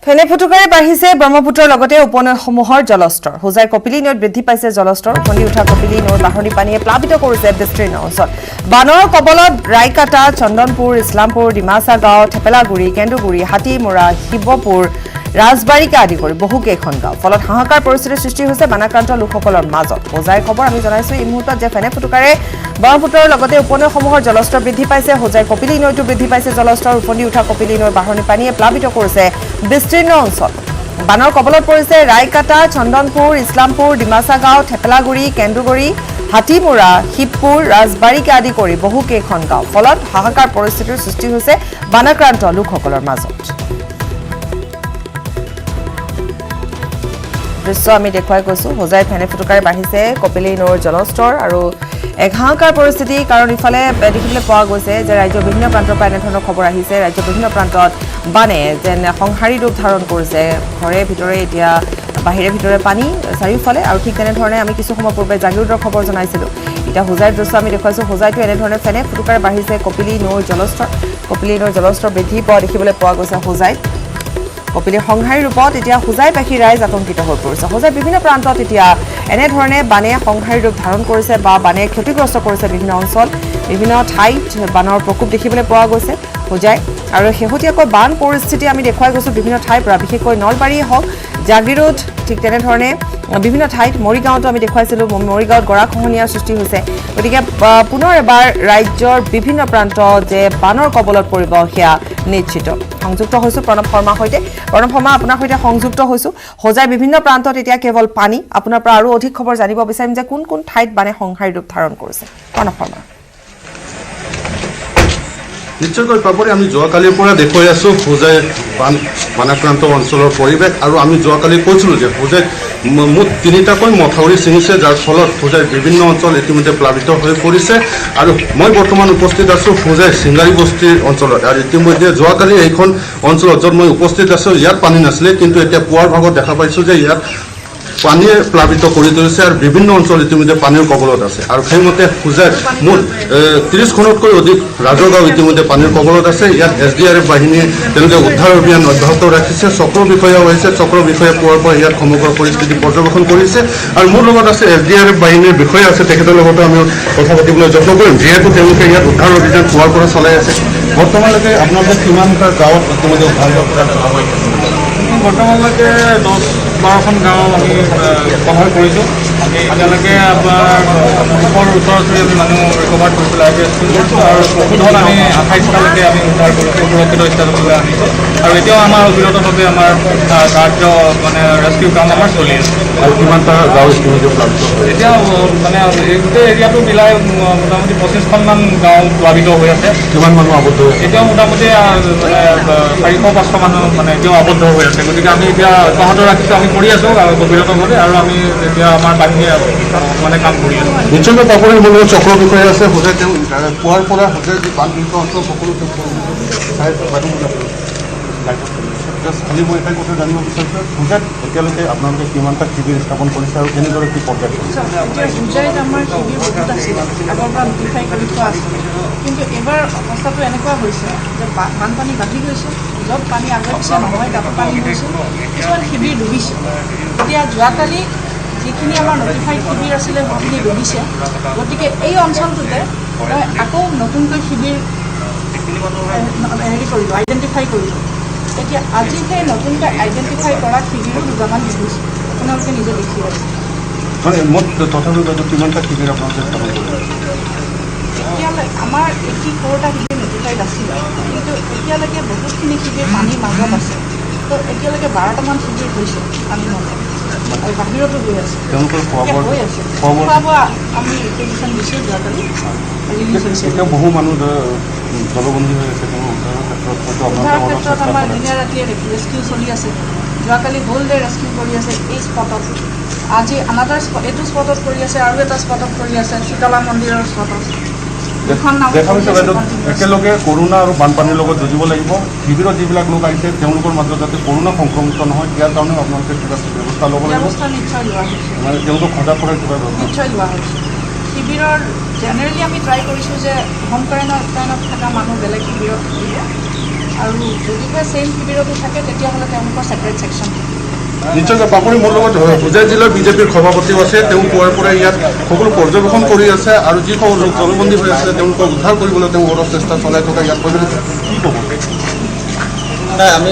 ফেনে ফুটুকাৰে বাঢ়িছে ব্ৰহ্মপুত্ৰৰ লগতে উপনৈসমূহৰ জলস্তৰ। হোজাই কপিলী নৈত বৃদ্ধি পাইছে জলস্তৰ। উপনৈ উঠা কপিলী নৈৰ বাঢ়নী পানীয়ে প্লাবিত কৰিছে বিস্তীৰ্ণ অঞ্চল। বানৰ কবলত ৰায়কাটা, চন্দনপুৰ, ইছলামপুৰ, ডিমাচা গাঁও, থেপেলাগুৰি, কেন্দুগুৰি, হাতীমৰা, শিৱপুৰ, ৰাজবাৰিকা আদি কৰি বহুকেইখন গাঁও। ফলত হাহাকাৰ পৰিস্থিতিৰ সৃষ্টি হৈছে বানাক্ৰান্ত লোকসকলৰ মাজত। হোজাইৰ খবৰ আমি জনাইছো এই মুহূৰ্তত যে ফেনে ফুটুকাৰে ব্ৰহ্মপুত্ৰৰ লগতে উপনৈসমূহৰ জলস্তৰ বৃদ্ধি পাইছে। হোজাই কপিলী নৈতো বৃদ্ধি পাইছে জলস্তৰ। উপনৈ উঠা কপিলী নৈৰ বাঢ়নী পানীয়ে প্লাবিত কৰিছে বিস্তীৰ্ণ অঞ্চল। বানৰ কবলত পৰিছে ৰায়কাটা, চন্দনপুৰ, ইছলামপুৰ, ডিমাচা গাঁও, থেপেলাগুৰি, কেন্দুগুৰি, হাতীমৰা, শিৱপুৰ, ৰাজবাৰিকা আদি কৰি বহুকেইখন গাঁও। ফলত হাহাকাৰ পৰিস্থিতিৰ সৃষ্টি হৈছে বানাক্ৰান্ত লোকসকলৰ মাজত। দৃশ্য আমি দেখুৱাই গৈছো। হোজাই ফেনে ফুটুকাৰে বাঢ়িছে কপিলী নৈৰ জলস্তৰ আৰু এক হাহাকাৰ পৰিস্থিতি। কাৰণ ইফালে দেখিবলৈ পোৱা গৈছে যে ৰাজ্যৰ বিভিন্ন প্ৰান্তৰ পৰা এনেধৰণৰ খবৰ আহিছে। ৰাজ্যৰ বিভিন্ন প্ৰান্তত বানে যেন সংহাৰী ৰূপ ধাৰণ কৰিছে। ঘৰে ভিতৰে এতিয়া বাহিৰে ভিতৰে পানী চাৰিওফালে। আৰু ঠিক তেনেধৰণে আমি কিছু সময় পূৰ্বে জাগিৰোডৰ খবৰ জনাইছিলোঁ। এতিয়া হোজাইৰ দৃশ্য আমি দেখুৱাইছোঁ। হোজাইতো এনেধৰণে ফেনে ফুটুকাৰে বাঢ়িছে কপিলী নৈৰ জলস্তৰ। কপিলী নৈৰ জলস্তৰ বৃদ্ধি পোৱা দেখিবলৈ পোৱা গৈছে হোজাইত। কপিলীৰ সংহাৰী ৰূপত এতিয়া হোজাইবাসী ৰাইজ আতংকিত হৈ পৰিছে। হোজাইৰ বিভিন্ন প্ৰান্তত এতিয়া এনেধৰণে বানে সংহাৰী ৰূপ ধাৰণ কৰিছে বা বানে ক্ষতিগ্ৰস্ত কৰিছে বিভিন্ন অঞ্চল। বিভিন্ন ঠাইত বানৰ প্ৰকোপ দেখিবলৈ পোৱা গৈছে হোজাই। আৰু শেহতীয়াকৈ বান পৰিস্থিতি আমি দেখুৱাই গৈছোঁ বিভিন্ন ঠাইৰ পৰা, বিশেষকৈ নলবাৰীয়ে হওক, জাগিৰোড, ঠিক তেনেধৰণে বিভিন্ন ঠাইত মৰিগাঁৱতো আমি দেখুৱাইছিলোঁ। মৰিগাঁৱত গৰাখহনীয়াৰ সৃষ্টি হৈছে। গতিকে পুনৰ এবাৰ ৰাজ্যৰ বিভিন্ন প্ৰান্ত যে বানৰ কবলত পৰিব সেয়া নিশ্চিত। সংযুক্ত হৈছোঁ প্ৰণৱ শৰ্মাৰ সৈতে। প্ৰণৱ শৰ্মা, আপোনাৰ সৈতে সংযুক্ত হৈছোঁ। হোজাইৰ বিভিন্ন প্ৰান্তত এতিয়া কেৱল পানী। আপোনাৰ পৰা আৰু অধিক খবৰ জানিব বিচাৰিম যে কোন কোন ঠাইত বানে সংহাৰী ৰূপ ধাৰণ কৰিছে। প্ৰণৱ শৰ্মা। নিশ্চয়কৈ পাপৰি, আমি যোৱাকালিৰ পৰা দেখুৱাই আছোঁ হোজাই বানাক্ৰান্ত অঞ্চলৰ পৰিৱেশ। আৰু আমি যোৱাকালি কৈছিলোঁ যে হোজাইত মুঠ 3টাকৈ মথাউৰি ছিঙিছে, যাৰ ফলত হোজাইৰ বিভিন্ন অঞ্চল ইতিমধ্যে প্লাবিত হৈ পৰিছে। আৰু মই বৰ্তমান উপস্থিত আছোঁ হোজাই চিংগাৰী বস্তিৰ অঞ্চলত। আৰু ইতিমধ্যে যোৱাকালি এইখন অঞ্চলত য'ত মই উপস্থিত আছোঁ ইয়াত পানী নাছিলে, কিন্তু এতিয়া পুৱাৰ ভাগত দেখা পাইছোঁ যে ইয়াত পানীয়ে প্লাবিত কৰি তুলিছে আৰু বিভিন্ন অঞ্চল ইতিমধ্যে পানীৰ কবলত আছে। আৰু সেইমতে হোজাইৰ মুঠ 30খনতকৈ অধিক ৰাজগাঁও ইতিমধ্যে পানীৰ কবলত আছে। ইয়াত SDRF বাহিনীয়ে তেওঁলোকে উদ্ধাৰ অভিযান অব্যাহত ৰাখিছে। চক্ৰ বিষয়াও আহিছে। চক্ৰ বিষয়া পোৱাৰ পৰা ইয়াত সমগ্ৰ পৰিস্থিতি পৰ্যবেক্ষণ কৰিছে। আৰু মোৰ লগত আছে SDRF বাহিনীৰ বিষয়া আছে, তেখেতৰ লগতো আমি কথা পাতিবলৈ যত্ন কৰিম, যিহেতু তেওঁলোকে ইয়াত উদ্ধাৰ অভিযান পুৱাৰ পৰা চলাই আছে। বৰ্তমানলৈকে আপোনালোকে কিমানটা গাঁৱত ইতিমধ্যে উদ্ধাৰ বৰ্তমানলৈকে 10-12খন গাঁও আমি কভাৰ কৰিছোঁ। এতিয়ালৈকে আপোনাৰ ওচৰা-ওচৰি আমি মানুহ ৰিকভাৰ কৰি পেলাই কৰিছোঁ। আৰু পশুধন আমি 28টালৈকে আমি উদ্ধাৰ কৰিছোঁ, সুৰক্ষিত স্থানলৈ আনিছোঁ। আৰু এতিয়াও আমাৰ অবিৰতভাৱে আমাৰ কাৰ্য ৰেস্কিউ কাম আমাৰ চলি আছে। আৰু কিমানটা গাঁও ইতিমধ্যে প্লাবিত এতিয়া গোটেই এৰিয়াটো মিলাই মোটামুটি 25খনমান গাঁও প্লাবিত হৈ আছে। কিমান মানুহ আবদ্ধ হৈ আছে? এতিয়াও মোটামুটি 400-500 মানুহ এতিয়াও আবদ্ধ হৈ আছে। গতিকে আমি এতিয়া অব্যাহত ৰাখিছোঁ, আমি কৰি আছোঁ গভীৰতাভাৱে। আৰু আমি এতিয়া আমাৰ বাহিনীয়ে কাম কৰি আছোঁ। নিশ্চয়কৈ পাপৰি, মোৰ লগত চক্ৰ বিষয়া আছে। হোজাই তেওঁ পুৱাৰ পৰা হোজাই যি বানপীড়িত অঞ্চল সকলো খালি মই এটা কথা জানিব বিচাৰিছোঁ, হোজাইত এতিয়ালৈকে আপোনালোকে কিমানটা শিবিৰ স্থাপন কৰিছে আৰু কেনেদৰে কি পৰ্যায় কৰিছে? হোজাইত আমাৰ শিবিৰ বহুত আছিল, আগৰ পৰা নটিফাই কৰি থোৱা আছিল। কিন্তু এইবাৰ অৱস্থাটো এনেকুৱা হৈছে যে বানপানী বাঢ়ি গৈছে। য'ত পানী আগৰ পিছে নহয় তাত পানী হৈছে, কিছুমান শিবিৰ ডুবিছে। এতিয়া যোৱাকালি যিখিনি আমাৰ নটিফাইড শিবিৰ আছিলে সেইখিনি ডুবিছে। গতিকে এই অঞ্চলটোতে মই আকৌ নতুনকৈ শিবিৰ কৰিলোঁ, আইডেণ্টিফাই কৰিলোঁ। এতিয়া আজি সেই নতুনকৈ আইডেণ্টিফাই কৰা শিবিৰো দুটামান দেখিছোঁ, আপোনালোকে নিজে দেখি আছে। মুঠ তথাপিও কিমানটা শিবিৰ আপোনালোকে স্থাপন কৰিছে? এতিয়ালৈ আমাৰ 84টা শিবিৰ নটিফাইড আছিল, কিন্তু এতিয়ালৈকে বহুতখিনি শিবিৰ পানীৰ মাজত আছে। তো এতিয়ালৈকে 12টামান শিবিৰ হৈছে পানীৰ মাজত, আৰু বাহিৰতো গৈ আছে। হৈ আছে খোৱা বোৱা আমি ৰিকুৱেশ্যন দিছোঁ যোৱাকালি। এতিয়া বহু মানুহ জলবন্দী হৈ আছে, উদ্ধাৰৰ ক্ষেত্ৰত আমাৰ দিনে ৰাতিয়ে ৰেস্কিউ চলি আছে। যোৱাকালি হোল ডে ৰেস্কিউ কৰি আছে এই স্পটত। আজি আনাদাৰ এইটো স্পটত কৰি আছে, আৰু এটা স্পটত কৰি আছে শীতলা মন্দিৰৰ স্পটত। দেখা হৈছে বাইদেউ একেলগে কৰোণা আৰু বানপানীৰ লগত যুঁজিব লাগিব শিবিৰত যিবিলাক লোক আহিছে তেওঁলোকৰ মাজত যাতে কৰোণা সংক্ৰমিত নহয় ইয়াৰ কাৰণেও আপোনালোকে কিবা ব্যৱস্থা ল'ব লাগিব নিশ্চয় লোৱা হৈছে মানে তেওঁলোকক সজাগ কৰাৰ কিবা ব্যৱস্থা নিশ্চয় লোৱা হৈছে শিবিৰৰ জেনেৰেলি আমি ট্ৰাই কৰিছোঁ যে হোম কোৱাৰেণ্টাইনত থকা মানুহ বেলেগ শিবিৰত থাকিলে আৰু যদিহে ছেইম শিবিৰতো থাকে তেতিয়াহ'লে তেওঁলোকৰ ছেপাৰেট ছেকশ্যন নিশ্চয়কৈ পাপৰি মোৰ লগত হোজাই জিলাৰ বিজেপিৰ সভাপতিও আছে তেওঁ পুৱাৰ পৰাই ইয়াত সকলো পৰ্যবেক্ষণ কৰি আছে আৰু যিসকল লোক জলবন্দী হৈ আছে তেওঁলোকক উদ্ধাৰ কৰিবলৈ তেওঁ অৰ চেষ্টা চলাই থকা ইয়াত কি ক'ব নাই আমি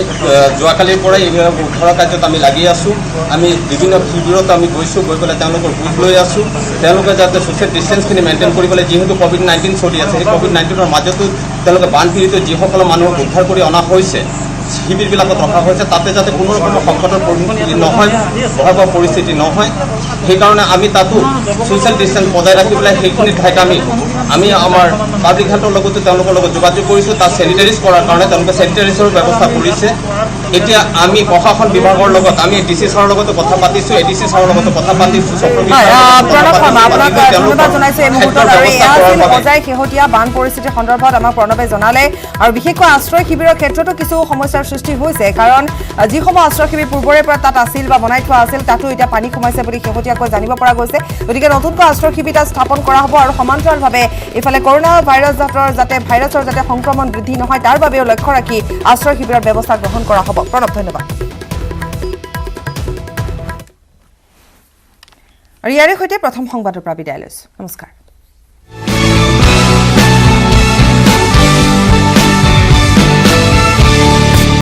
যোৱাকালিৰ পৰাই উদ্ধাৰ কাৰ্যত আমি লাগি আছোঁ আমি বিভিন্ন শিবিৰত আমি গৈছোঁ গৈ পেলাই তেওঁলোকৰ বুজ লৈ আছোঁ তেওঁলোকে যাতে ছ'চিয়েল ডিষ্টেঞ্চখিনি মেইনটেইন কৰিবলৈ যিহেতু COVID-19 চলি আছে সেই COVID-19ৰ মাজতো তেওঁলোকে বানপীড়িত যিসকল মানুহক উদ্ধাৰ কৰি অনা হৈছে শিবিৰবিলাকত ৰখা হৈছে তাতে যাতে কোনো ৰকমৰ সংকটৰ পৰিস্থিতি নহয় ভয়াৱহ পৰিস্থিতি নহয় সেইকাৰণে আমি তাতো ছ'চিয়েল ডিষ্টেঞ্চ বজাই ৰাখি পেলাই সেইখিনি ঠাইত আমি আমাৰ পাব্লিক হেল্থৰ লগতো তেওঁলোকৰ লগত যোগাযোগ কৰিছোঁ তাত চেনিটাইজ কৰাৰ কাৰণে তেওঁলোকে চেনিটাইজৰ ব্যৱস্থা কৰিছে এতিয়া আমি প্ৰশাসন বিভাগৰ লগত আমি DC ছাৰৰ লগতো কথা পাতিছোঁ ADC ছাৰৰ লগতো কথা পাতিছোঁ ধন্যবাদ জনাইছো এই মুহূৰ্তত আৰু এয়া আছিল হোজাই শেহতীয়া বান পৰিস্থিতিৰ সন্দৰ্ভত আমাক প্ৰণৱে জনালে আৰু বিশেষকৈ আশ্ৰয় শিবিৰৰ ক্ষেত্ৰতো কিছু সমস্যাৰ সৃষ্টি হৈছে কাৰণ যিসমূহ আশ্ৰয় শিবিৰ পূৰ্বৰে পৰা তাত আছিল বা বনাই থোৱা আছিল তাতো এতিয়া পানী সোমাইছে বুলি শেহতীয়াকৈ জানিব পৰা গৈছে গতিকে নতুনকৈ আশ্ৰয় শিবিৰ তাত স্থাপন কৰা হ'ব আৰু সমান্তৰালভাৱে ইফালে কৰোণা ভাইৰাছৰ যাতে সংক্ৰমণ বৃদ্ধি নহয় তাৰ বাবেও লক্ষ্য ৰাখি আশ্ৰয় শিবিৰৰ ব্যৱস্থা গ্ৰহণ কৰা হ'ব প্ৰণৱ ধন্যবাদ আৰু ইয়াৰে সৈতে প্ৰথম সংবাদৰ পৰা বিদায় লৈছো নমস্কাৰ